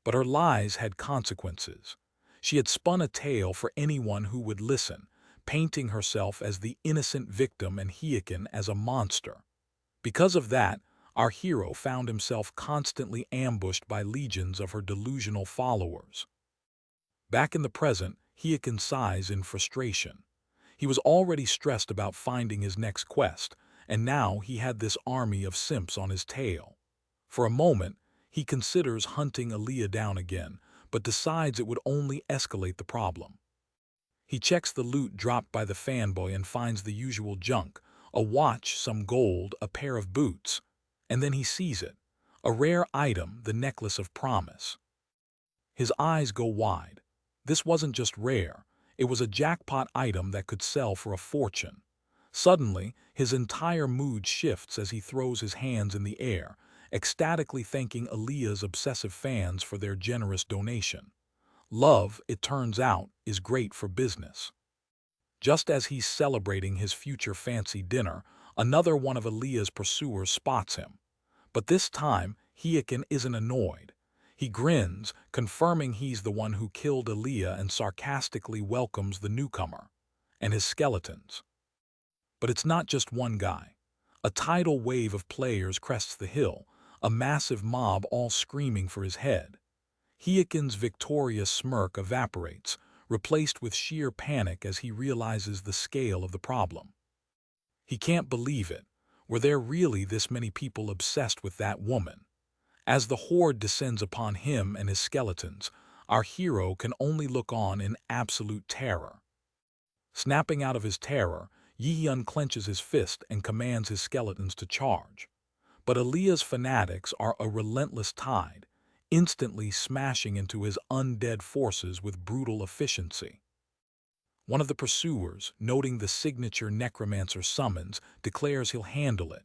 But her lies had consequences. She had spun a tale for anyone who would listen, painting herself as the innocent victim and Hyrkan as a monster. Because of that, our hero found himself constantly ambushed by legions of her delusional followers. Back in the present, Hyrkan sighs in frustration. He was already stressed about finding his next quest, and now he had this army of simps on his tail. For a moment, he considers hunting Aaliyah down again, but decides it would only escalate the problem. He checks the loot dropped by the fanboy and finds the usual junk, a watch, some gold, a pair of boots. And then he sees it, a rare item, the necklace of promise. His eyes go wide. This wasn't just rare, it was a jackpot item that could sell for a fortune. Suddenly, his entire mood shifts as he throws his hands in the air, ecstatically thanking Aaliyah's obsessive fans for their generous donation. Love, it turns out, is great for business. Just as he's celebrating his future fancy dinner, another one of Aaliyah's pursuers spots him. But this time, Hyrkan isn't annoyed. He grins, confirming he's the one who killed Aaliyah and sarcastically welcomes the newcomer and his skeletons. But it's not just one guy. A tidal wave of players crests the hill, a massive mob all screaming for his head. Hyrkan's victorious smirk evaporates, replaced with sheer panic as he realizes the scale of the problem. He can't believe it. Were there really this many people obsessed with that woman? As the horde descends upon him and his skeletons, our hero can only look on in absolute terror. Snapping out of his terror, Jaehyun clenches his fist and commands his skeletons to charge. But Aaliyah's fanatics are a relentless tide, instantly smashing into his undead forces with brutal efficiency. One of the pursuers, noting the signature necromancer summons, declares he'll handle it.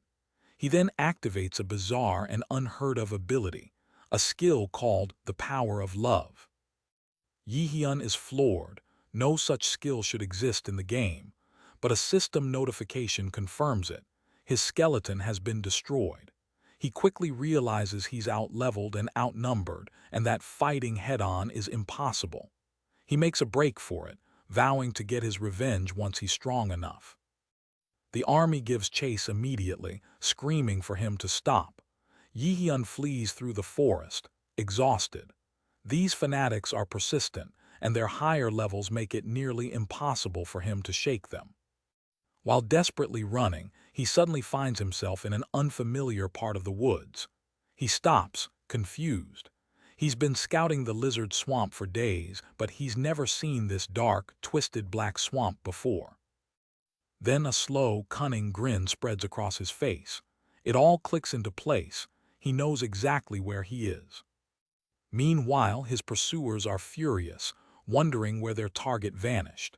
He then activates a bizarre and unheard-of ability, a skill called the power of love. Jaehyun is floored. No such skill should exist in the game, but a system notification confirms it. His skeleton has been destroyed. He quickly realizes he's out-leveled and outnumbered, and that fighting head-on is impossible. He makes a break for it, vowing to get his revenge once he's strong enough. The army gives chase immediately, screaming for him to stop. Jaehyun flees through the forest, exhausted. These fanatics are persistent, and their higher levels make it nearly impossible for him to shake them. While desperately running, he suddenly finds himself in an unfamiliar part of the woods. He stops, confused. He's been scouting the lizard swamp for days, but he's never seen this dark, twisted black swamp before. Then a slow, cunning grin spreads across his face. It all clicks into place. He knows exactly where he is. Meanwhile, his pursuers are furious, wondering where their target vanished.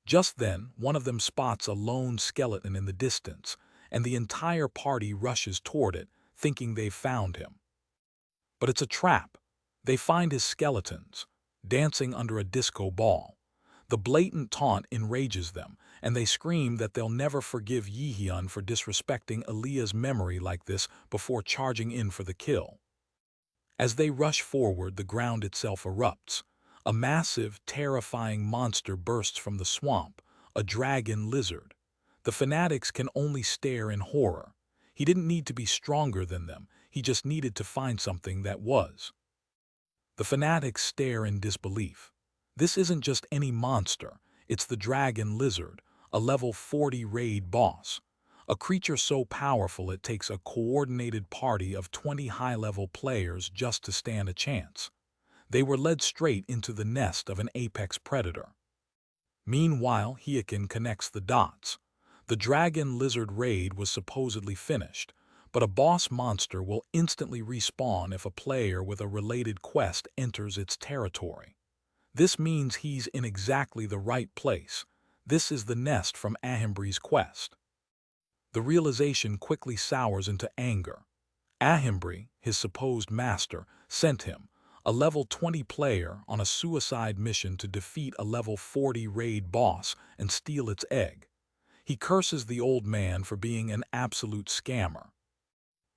Just then, one of them spots a lone skeleton in the distance, and the entire party rushes toward it, thinking they've found him. But it's a trap. They find his skeletons, dancing under a disco ball. The blatant taunt enrages them, and they scream that they'll never forgive Jaehyun for disrespecting Aaliyah's memory like this before charging in for the kill. As they rush forward, the ground itself erupts. A massive, terrifying monster bursts from the swamp, a dragon lizard. The fanatics can only stare in horror. He didn't need to be stronger than them, he just needed to find something that was. The fanatics stare in disbelief. This isn't just any monster, it's the dragon lizard, a level 40 raid boss. A creature so powerful it takes a coordinated party of 20 high-level players just to stand a chance. They were led straight into the nest of an apex predator. Meanwhile, Hyrkan connects the dots. The dragon lizard raid was supposedly finished, but a boss monster will instantly respawn if a player with a related quest enters its territory. This means he's in exactly the right place. This is the nest from Ahimbri's quest. The realization quickly sours into anger. Ahimbri, his supposed master, sent him, a level 20 player, on a suicide mission to defeat a level 40 raid boss and steal its egg. He curses the old man for being an absolute scammer.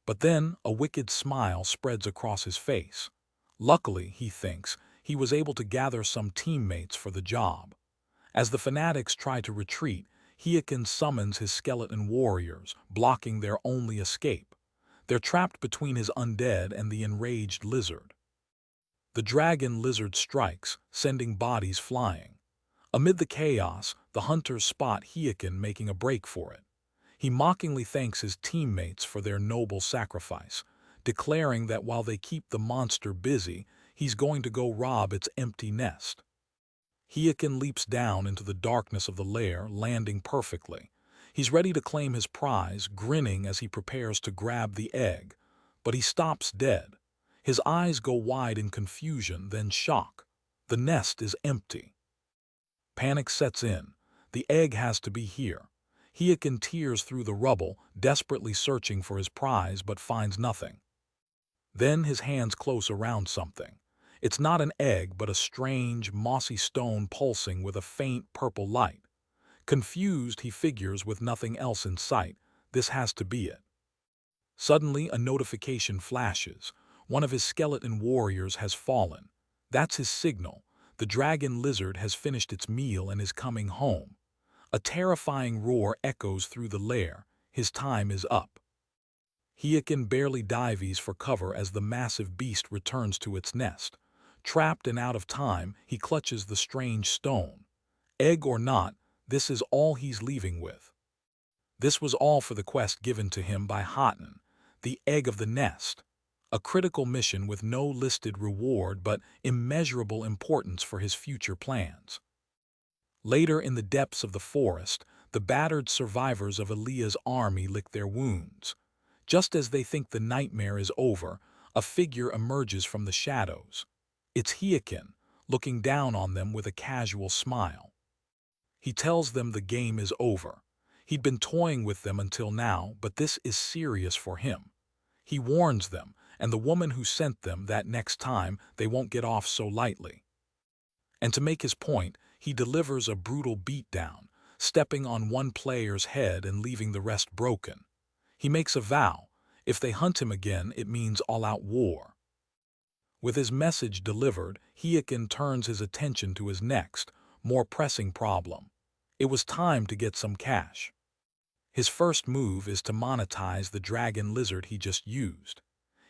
But then a wicked smile spreads across his face. Luckily, he thinks, he was able to gather some teammates for the job. As the fanatics try to retreat, Hyrkan summons his skeleton warriors, blocking their only escape. They're trapped between his undead and the enraged lizard. The dragon lizard strikes, sending bodies flying. Amid the chaos, the hunters spot Hyrkan making a break for it. He mockingly thanks his teammates for their noble sacrifice, declaring that while they keep the monster busy, he's going to go rob its empty nest. Hyrkan leaps down into the darkness of the lair, landing perfectly. He's ready to claim his prize, grinning as he prepares to grab the egg. But he stops dead. His eyes go wide in confusion, then shock. The nest is empty. Panic sets in. The egg has to be here. Hyrkan tears through the rubble, desperately searching for his prize, but finds nothing. Then his hands close around something. It's not an egg, but a strange, mossy stone pulsing with a faint purple light. Confused, he figures with nothing else in sight, this has to be it. Suddenly, a notification flashes. One of his skeleton warriors has fallen. That's his signal. The dragon lizard has finished its meal and is coming home. A terrifying roar echoes through the lair. His time is up. Hyrkan barely dives for cover as the massive beast returns to its nest. Trapped and out of time, he clutches the strange stone. Egg or not, this is all he's leaving with. This was all for the quest given to him by Hyrkan, the egg of the nest. A critical mission with no listed reward but immeasurable importance for his future plans. Later, in the depths of the forest, the battered survivors of Aaliyah's army lick their wounds. Just as they think the nightmare is over, a figure emerges from the shadows. It's Hyrkan, looking down on them with a casual smile. He tells them the game is over. He'd been toying with them until now, but this is serious for him. He warns them, and the woman who sent them, that next time they won't get off so lightly. And to make his point, he delivers a brutal beatdown, stepping on one player's head and leaving the rest broken. He makes a vow. If they hunt him again, it means all-out war. With his message delivered, Hyrkan turns his attention to his next, more pressing problem. It was time to get some cash. His first move is to monetize the dragon lizard he just used.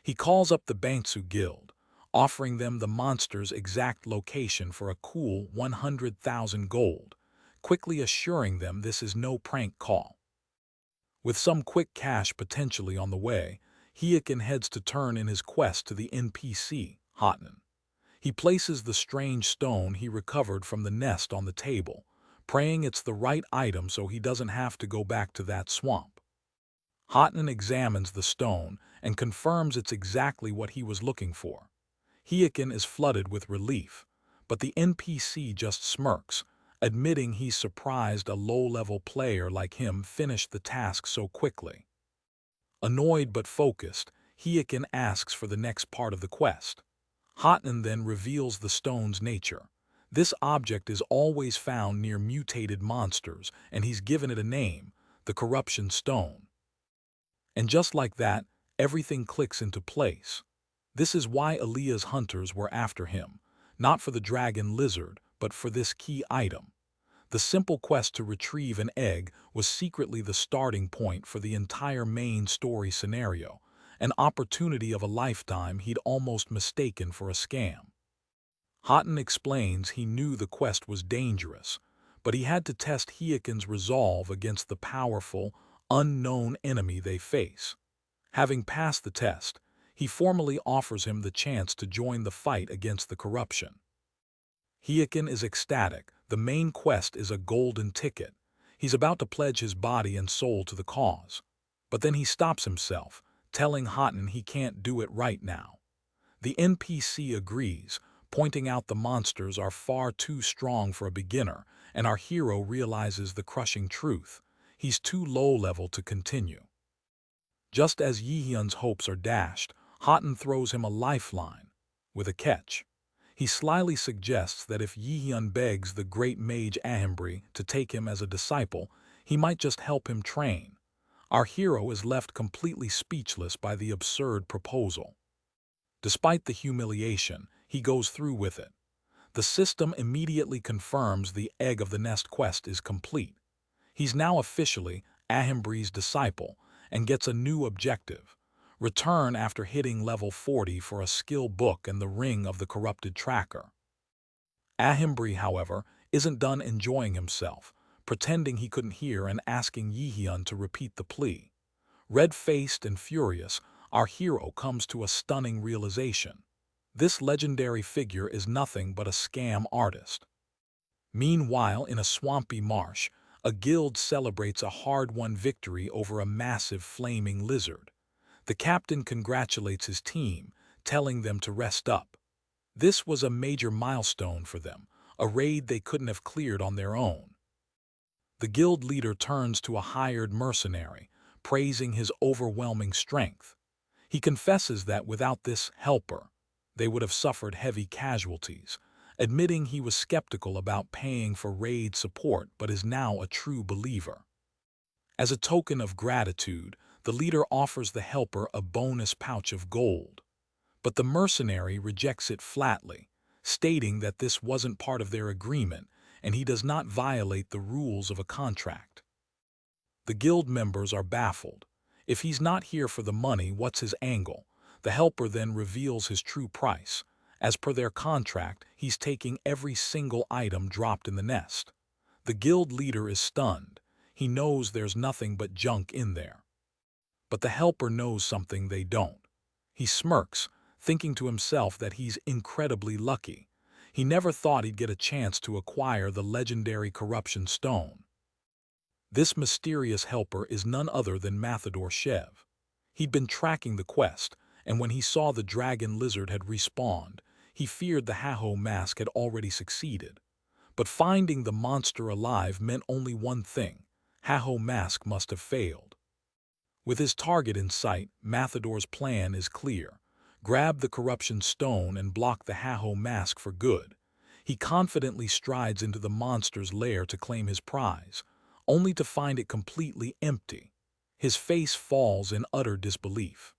He calls up the Bangsu Guild, offering them the monster's exact location for a cool 100,000 gold, quickly assuring them this is no prank call. With some quick cash potentially on the way, Hyrkan heads to turn in his quest to the NPC, Hotnan. He places the strange stone he recovered from the nest on the table, praying it's the right item so he doesn't have to go back to that swamp. Hotnan examines the stone and confirms it's exactly what he was looking for. Hyrkan is flooded with relief, but the NPC just smirks, admitting he's surprised a low-level player like him finished the task so quickly. Annoyed but focused, Hyrkan asks for the next part of the quest. Hotnan then reveals the stone's nature. This object is always found near mutated monsters, and he's given it a name, the Corruption Stone. And just like that, everything clicks into place. This is why Aaliyah's hunters were after him, not for the dragon lizard, but for this key item. The simple quest to retrieve an egg was secretly the starting point for the entire main story scenario, an opportunity of a lifetime he'd almost mistaken for a scam. Hotnan explains he knew the quest was dangerous, but he had to test Hyrkan's resolve against the powerful, unknown enemy they face. Having passed the test, he formally offers him the chance to join the fight against the corruption. Hyrkan is ecstatic. The main quest is a golden ticket. He's about to pledge his body and soul to the cause. But then he stops himself, telling Hotnan he can't do it right now. The NPC agrees, pointing out the monsters are far too strong for a beginner, and our hero realizes the crushing truth. He's too low-level to continue. Just as Jaehyun's hopes are dashed, Hotnan throws him a lifeline, with a catch. He slyly suggests that if Jaehyun begs the great mage Ahn to take him as a disciple, he might just help him train. Our hero is left completely speechless by the absurd proposal. Despite the humiliation, he goes through with it. The system immediately confirms the Egg of the Nest quest is complete. He's now officially Ahmbri's disciple and gets a new objective. Return after hitting level 40 for a skill book and the Ring of the Corrupted Tracker. Ahmbri, however, isn't done enjoying himself, pretending he couldn't hear and asking Jaehyun to repeat the plea. Red-faced and furious, our hero comes to a stunning realization. This legendary figure is nothing but a scam artist. Meanwhile, in a swampy marsh, a guild celebrates a hard-won victory over a massive flaming lizard. The captain congratulates his team, telling them to rest up. This was a major milestone for them, a raid they couldn't have cleared on their own. The guild leader turns to a hired mercenary, praising his overwhelming strength. He confesses that without this helper, they would have suffered heavy casualties, admitting he was skeptical about paying for raid support but is now a true believer. As a token of gratitude, the leader offers the helper a bonus pouch of gold. But the mercenary rejects it flatly, stating that this wasn't part of their agreement and he does not violate the rules of a contract. The guild members are baffled. If he's not here for the money, what's his angle? The helper then reveals his true price. As per their contract, he's taking every single item dropped in the nest. The guild leader is stunned. He knows there's nothing but junk in there. But the helper knows something they don't. He smirks, thinking to himself that he's incredibly lucky. He never thought he'd get a chance to acquire the legendary Corruption Stone. This mysterious helper is none other than Mathador Shev. He'd been tracking the quest, and when he saw the dragon lizard had respawned, he feared the Haho mask had already succeeded. But finding the monster alive meant only one thing: Haho mask must have failed. With his target in sight, Mathador's plan is clear. Grab the Corruption Stone and block the Haho mask for good. He confidently strides into the monster's lair to claim his prize, only to find it completely empty. His face falls in utter disbelief.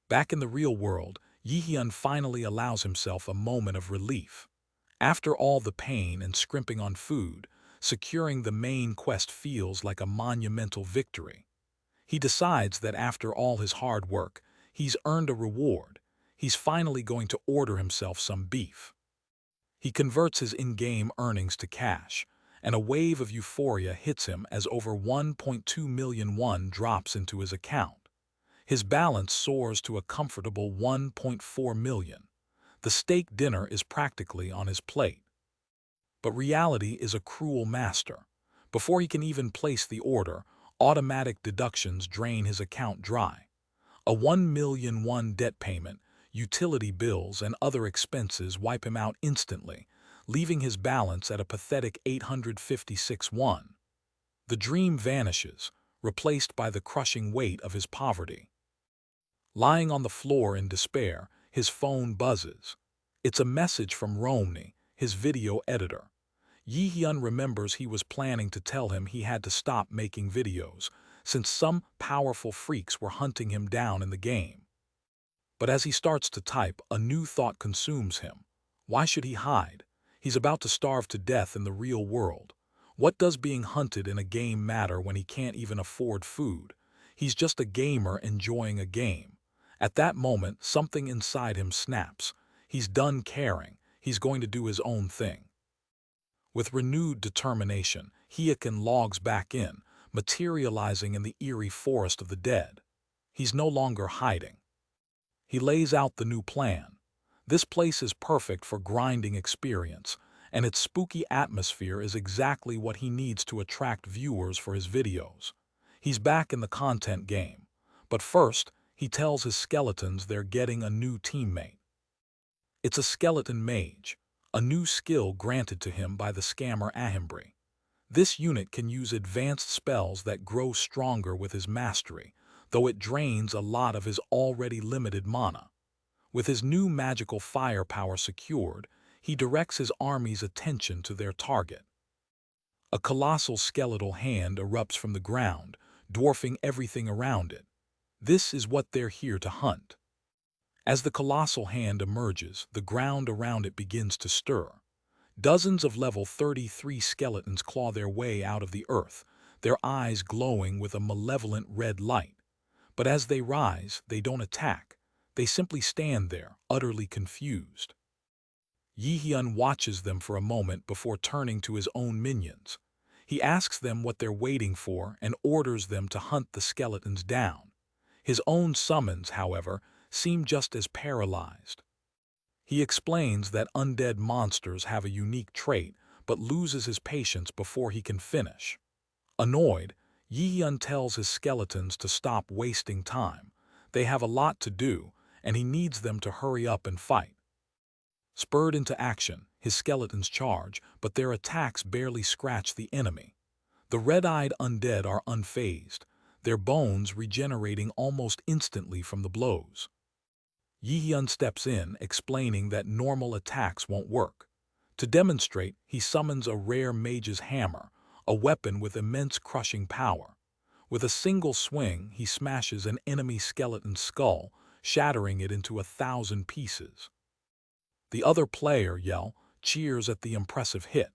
Back in the real world, Jaehyun finally allows himself a moment of relief. After all the pain and scrimping on food, securing the main quest feels like a monumental victory. He decides that after all his hard work, he's earned a reward. He's finally going to order himself some beef. He converts his in-game earnings to cash, and a wave of euphoria hits him as over 1.2 million won drops into his account. His balance soars to a comfortable 1.4 million. The steak dinner is practically on his plate. But reality is a cruel master. Before he can even place the order, automatic deductions drain his account dry. A 1 million won debt payment, utility bills, and other expenses wipe him out instantly, leaving his balance at a pathetic 856 won. The dream vanishes, replaced by the crushing weight of his poverty. Lying on the floor in despair, his phone buzzes. It's a message from Romney, his video editor. Jaehyun remembers he was planning to tell him he had to stop making videos, since some powerful freaks were hunting him down in the game. But as he starts to type, a new thought consumes him. Why should he hide? He's about to starve to death in the real world. What does being hunted in a game matter when he can't even afford food? He's just a gamer enjoying a game. At that moment, something inside him snaps. He's done caring. He's going to do his own thing. With renewed determination, Hyrkan logs back in, materializing in the eerie forest of the dead. He's no longer hiding. He lays out the new plan. This place is perfect for grinding experience, and its spooky atmosphere is exactly what he needs to attract viewers for his videos. He's back in the content game. But first, he tells his skeletons they're getting a new teammate. It's a skeleton mage, a new skill granted to him by the scammer Ahn. This unit can use advanced spells that grow stronger with his mastery, though it drains a lot of his already limited mana. With his new magical firepower secured, he directs his army's attention to their target. A colossal skeletal hand erupts from the ground, dwarfing everything around it. This is what they're here to hunt. As the colossal hand emerges, the ground around it begins to stir. Dozens of level 33 skeletons claw their way out of the earth, their eyes glowing with a malevolent red light. But as they rise, they don't attack. They simply stand there, utterly confused. Jaehyun watches them for a moment before turning to his own minions. He asks them what they're waiting for and orders them to hunt the skeletons down. His own summons, however, seem just as paralyzed. He explains that undead monsters have a unique trait, but loses his patience before he can finish. Annoyed, Jaehyun tells his skeletons to stop wasting time. They have a lot to do, and he needs them to hurry up and fight. Spurred into action, his skeletons charge, but their attacks barely scratch the enemy. The red-eyed undead are unfazed, their bones regenerating almost instantly from the blows. Jaehyun steps in, explaining that normal attacks won't work. To demonstrate, he summons a rare mage's hammer, a weapon with immense crushing power. With a single swing, he smashes an enemy skeleton's skull, shattering it into 1,000 pieces. The other player, cheers at the impressive hit.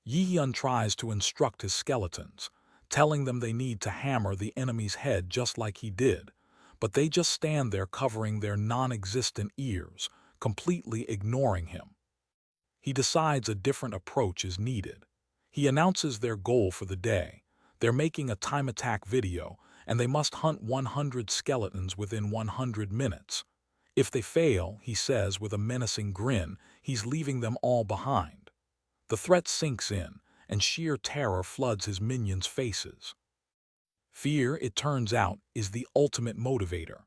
Jaehyun tries to instruct his skeletons, telling them they need to hammer the enemy's head just like he did, but they just stand there covering their non-existent ears, completely ignoring him. He decides a different approach is needed. He announces their goal for the day. They're making a time attack video, and they must hunt 100 skeletons within 100 minutes. If they fail, he says with a menacing grin, he's leaving them all behind. The threat sinks in, and sheer terror floods his minions' faces. Fear, it turns out, is the ultimate motivator.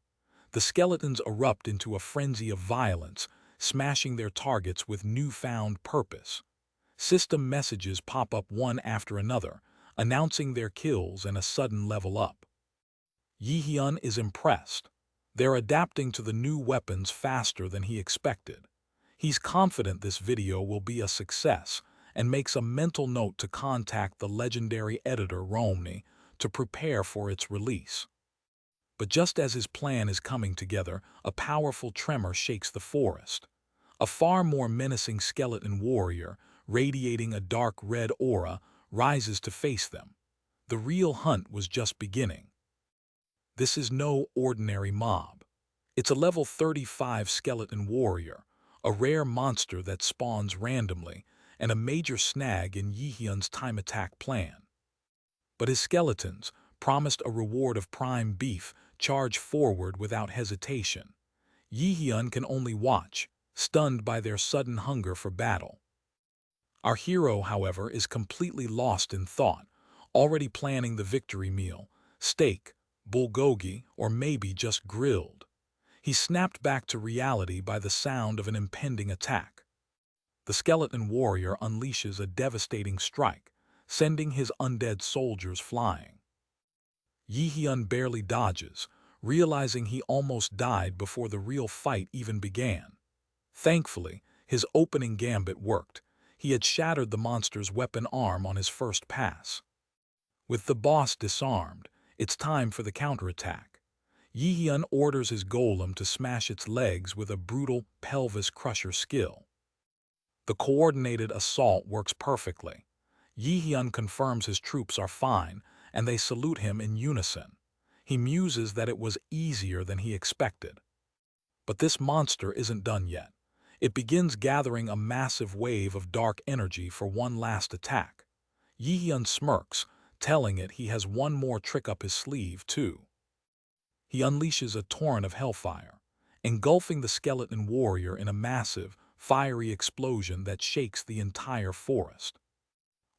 The skeletons erupt into a frenzy of violence, smashing their targets with newfound purpose. System messages pop up one after another, announcing their kills and a sudden level up. Jaehyun is impressed. They're adapting to the new weapons faster than he expected. He's confident this video will be a success and makes a mental note to contact the legendary editor Romney to prepare for its release. But just as his plan is coming together, a powerful tremor shakes the forest. A far more menacing skeleton warrior, radiating a dark red aura, rises to face them. The real hunt was just beginning. This is no ordinary mob. It's a level 35 skeleton warrior, a rare monster that spawns randomly, and a major snag in Jaehyun's time attack plan. But his skeletons, promised a reward of prime beef, charge forward without hesitation. Jaehyun can only watch, stunned by their sudden hunger for battle. Our hero, however, is completely lost in thought, already planning the victory meal: steak, bulgogi, or maybe just grilled. He snapped back to reality by the sound of an impending attack. The skeleton warrior unleashes a devastating strike, sending his undead soldiers flying. Jaehyun barely dodges, realizing he almost died before the real fight even began. Thankfully, his opening gambit worked. He had shattered the monster's weapon arm on his first pass. With the boss disarmed, it's time for the counterattack. Jaehyun orders his golem to smash its legs with a brutal pelvis crusher skill. The coordinated assault works perfectly. Jaehyun confirms his troops are fine, and they salute him in unison. He muses that it was easier than he expected. But this monster isn't done yet. It begins gathering a massive wave of dark energy for one last attack. Jaehyun smirks, telling it he has one more trick up his sleeve, too. He unleashes a torrent of hellfire, engulfing the skeleton warrior in a massive, fiery explosion that shakes the entire forest.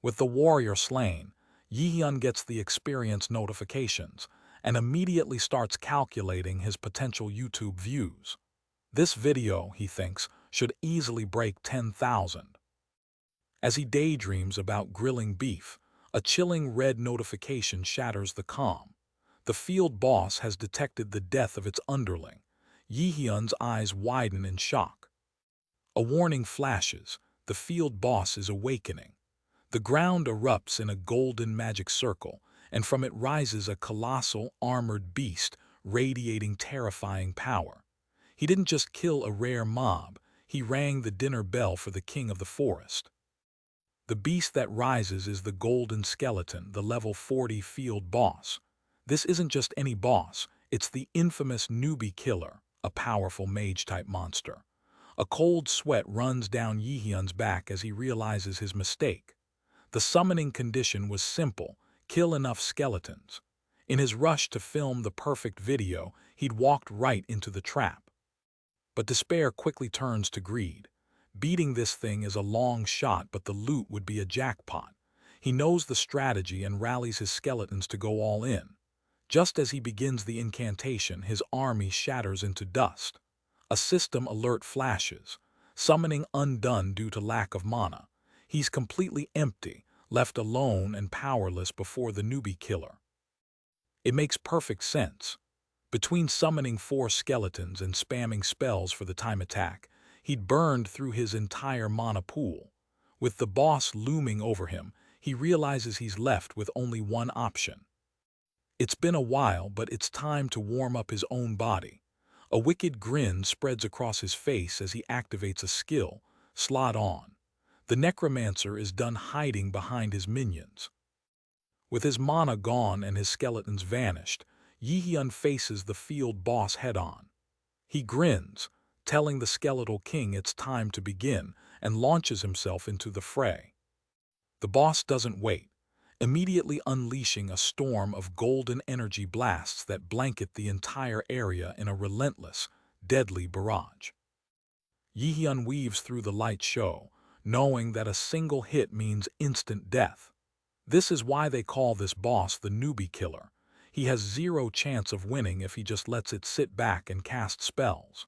With the warrior slain, Jaehyun gets the experience notifications and immediately starts calculating his potential YouTube views. This video, he thinks, should easily break 10,000. As he daydreams about grilling beef, a chilling red notification shatters the calm. The field boss has detected the death of its underling. Jaehyun's eyes widen in shock. A warning flashes: the field boss is awakening. The ground erupts in a golden magic circle, and from it rises a colossal, armored beast, radiating terrifying power. He didn't just kill a rare mob, he rang the dinner bell for the king of the forest. The beast that rises is the Golden Skeleton, the level 40 field boss. This isn't just any boss, it's the infamous newbie killer, a powerful mage-type monster. A cold sweat runs down Jaehyun's back as he realizes his mistake. The summoning condition was simple: kill enough skeletons. In his rush to film the perfect video, he'd walked right into the trap. But despair quickly turns to greed. Beating this thing is a long shot, but the loot would be a jackpot. He knows the strategy and rallies his skeletons to go all in. Just as he begins the incantation, his army shatters into dust. A system alert flashes: summoning undone due to lack of mana. He's completely empty, left alone and powerless before the newbie killer. It makes perfect sense. Between summoning 4 skeletons and spamming spells for the time attack, he'd burned through his entire mana pool. With the boss looming over him, he realizes he's left with only one option. It's been a while, but it's time to warm up his own body. A wicked grin spreads across his face as he activates a skill: slot on. The necromancer is done hiding behind his minions. With his mana gone and his skeletons vanished, Jaehyun faces the field boss head-on. He grins, telling the skeletal king it's time to begin, and launches himself into the fray. The boss doesn't wait, immediately unleashing a storm of golden energy blasts that blanket the entire area in a relentless, deadly barrage. Jaehyun weaves through the light show, knowing that a single hit means instant death. This is why they call this boss the newbie killer. He has zero chance of winning if he just lets it sit back and cast spells.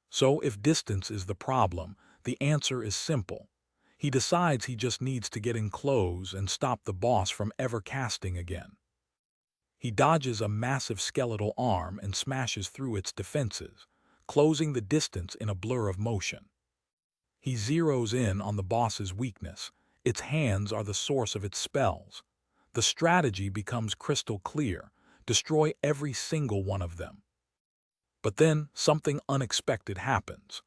So if distance is the problem, the answer is simple. He decides he just needs to get in close and stop the boss from ever casting again. He dodges a massive skeletal arm and smashes through its defenses, closing the distance in a blur of motion. He zeroes in on the boss's weakness: its hands are the source of its spells. The strategy becomes crystal clear: destroy every single one of them. But then something unexpected happens.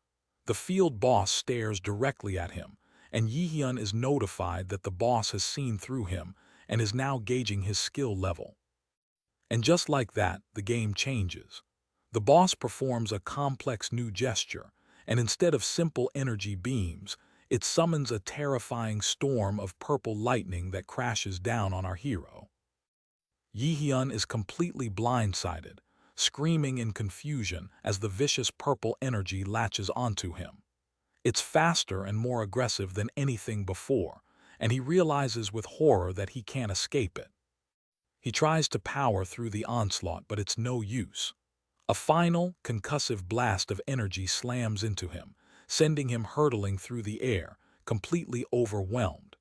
The field boss stares directly at him, and Jaehyun is notified that the boss has seen through him and is now gauging his skill level. And just like that, the game changes. The boss performs a complex new gesture, and instead of simple energy beams, It summons a terrifying storm of purple lightning that crashes down on our hero. Jaehyun is completely blindsided, screaming in confusion as the vicious purple energy latches onto him. It's faster and more aggressive than anything before, and he realizes with horror that he can't escape it. He tries to power through the onslaught, but it's no use. A final, concussive blast of energy slams into him, sending him hurtling through the air, completely overwhelmed.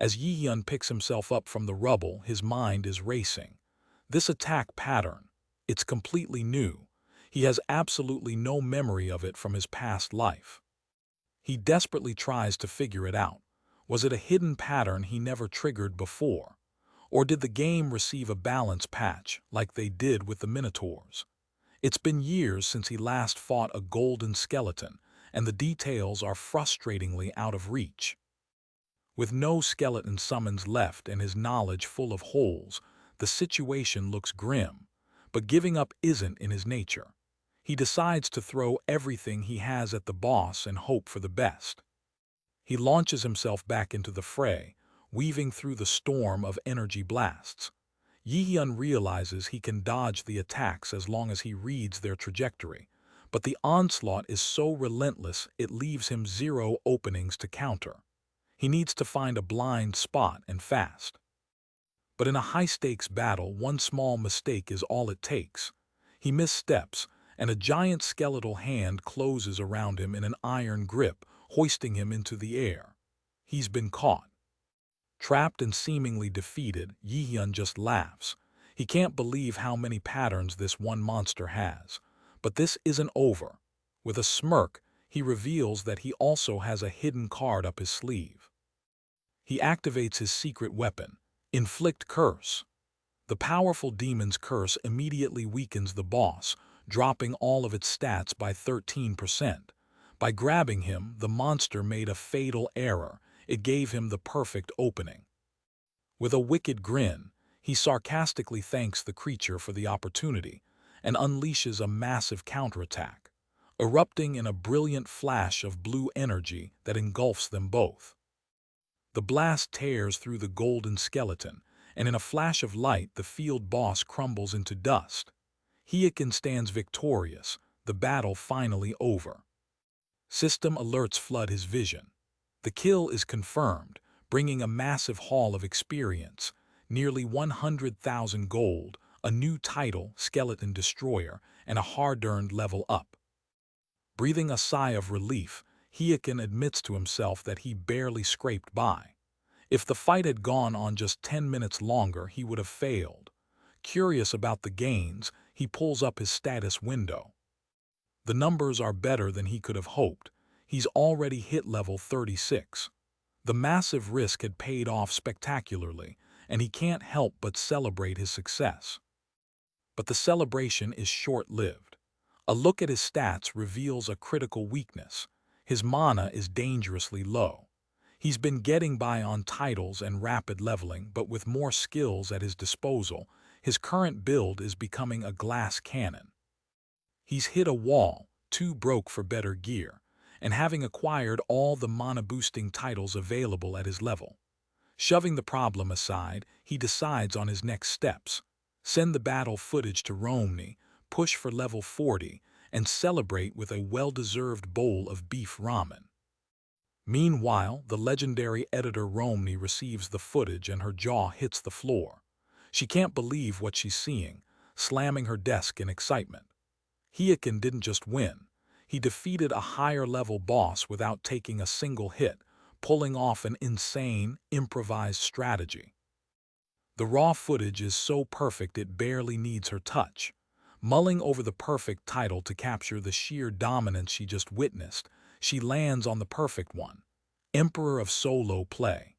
As Jaehyun picks himself up from the rubble, his mind is racing. This attack pattern, it's completely new. He has absolutely no memory of it from his past life. He desperately tries to figure it out. Was it a hidden pattern he never triggered before? Or did the game receive a balance patch like they did with the Minotaurs? It's been years since he last fought a golden skeleton, and the details are frustratingly out of reach. With no skeleton summons left and his knowledge full of holes, the situation looks grim, but giving up isn't in his nature. He decides to throw everything he has at the boss and hope for the best. He launches himself back into the fray, weaving through the storm of energy blasts. Jaehyun realizes he can dodge the attacks as long as he reads their trajectory, but the onslaught is so relentless it leaves him zero openings to counter. He needs to find a blind spot and fast. But in a high-stakes battle, one small mistake is all it takes. He missteps, and a giant skeletal hand closes around him in an iron grip, hoisting him into the air. He's been caught. Trapped and seemingly defeated, Jaehyun just laughs. He can't believe how many patterns this one monster has. But this isn't over. With a smirk, he reveals that he also has a hidden card up his sleeve. He activates his secret weapon, Inflict Curse. The powerful demon's curse immediately weakens the boss, dropping all of its stats by 13%. By grabbing him, the monster made a fatal error. It gave him the perfect opening. With a wicked grin, he sarcastically thanks the creature for the opportunity and unleashes a massive counterattack, erupting in a brilliant flash of blue energy that engulfs them both. The blast tears through the golden skeleton, and in a flash of light the field boss crumbles into dust. Hyrkan stands victorious, the battle finally over. System alerts flood his vision. The kill is confirmed, bringing a massive haul of experience, nearly 100,000 gold, a new title, Skeleton Destroyer, and a hard-earned level up. Breathing a sigh of relief, Hyrkan admits to himself that he barely scraped by. If the fight had gone on just 10 minutes longer, he would have failed. Curious about the gains, he pulls up his status window. The numbers are better than he could have hoped. He's already hit level 36. The massive risk had paid off spectacularly, and he can't help but celebrate his success. But the celebration is short-lived. A look at his stats reveals a critical weakness. His mana is dangerously low. He's been getting by on titles and rapid leveling, but with more skills at his disposal, his current build is becoming a glass cannon. He's hit a wall, too broke for better gear, and having acquired all the mana-boosting titles available at his level. Shoving the problem aside, he decides on his next steps. Send the battle footage to Romney, push for level 40, and celebrate with a well-deserved bowl of beef ramen. Meanwhile, the legendary editor Romney receives the footage and her jaw hits the floor. She can't believe what she's seeing, slamming her desk in excitement. Hyrkan didn't just win. He defeated a higher-level boss without taking a single hit, pulling off an insane, improvised strategy. The raw footage is so perfect it barely needs her touch. Mulling over the perfect title to capture the sheer dominance she just witnessed, she lands on the perfect one, Emperor of Solo Play.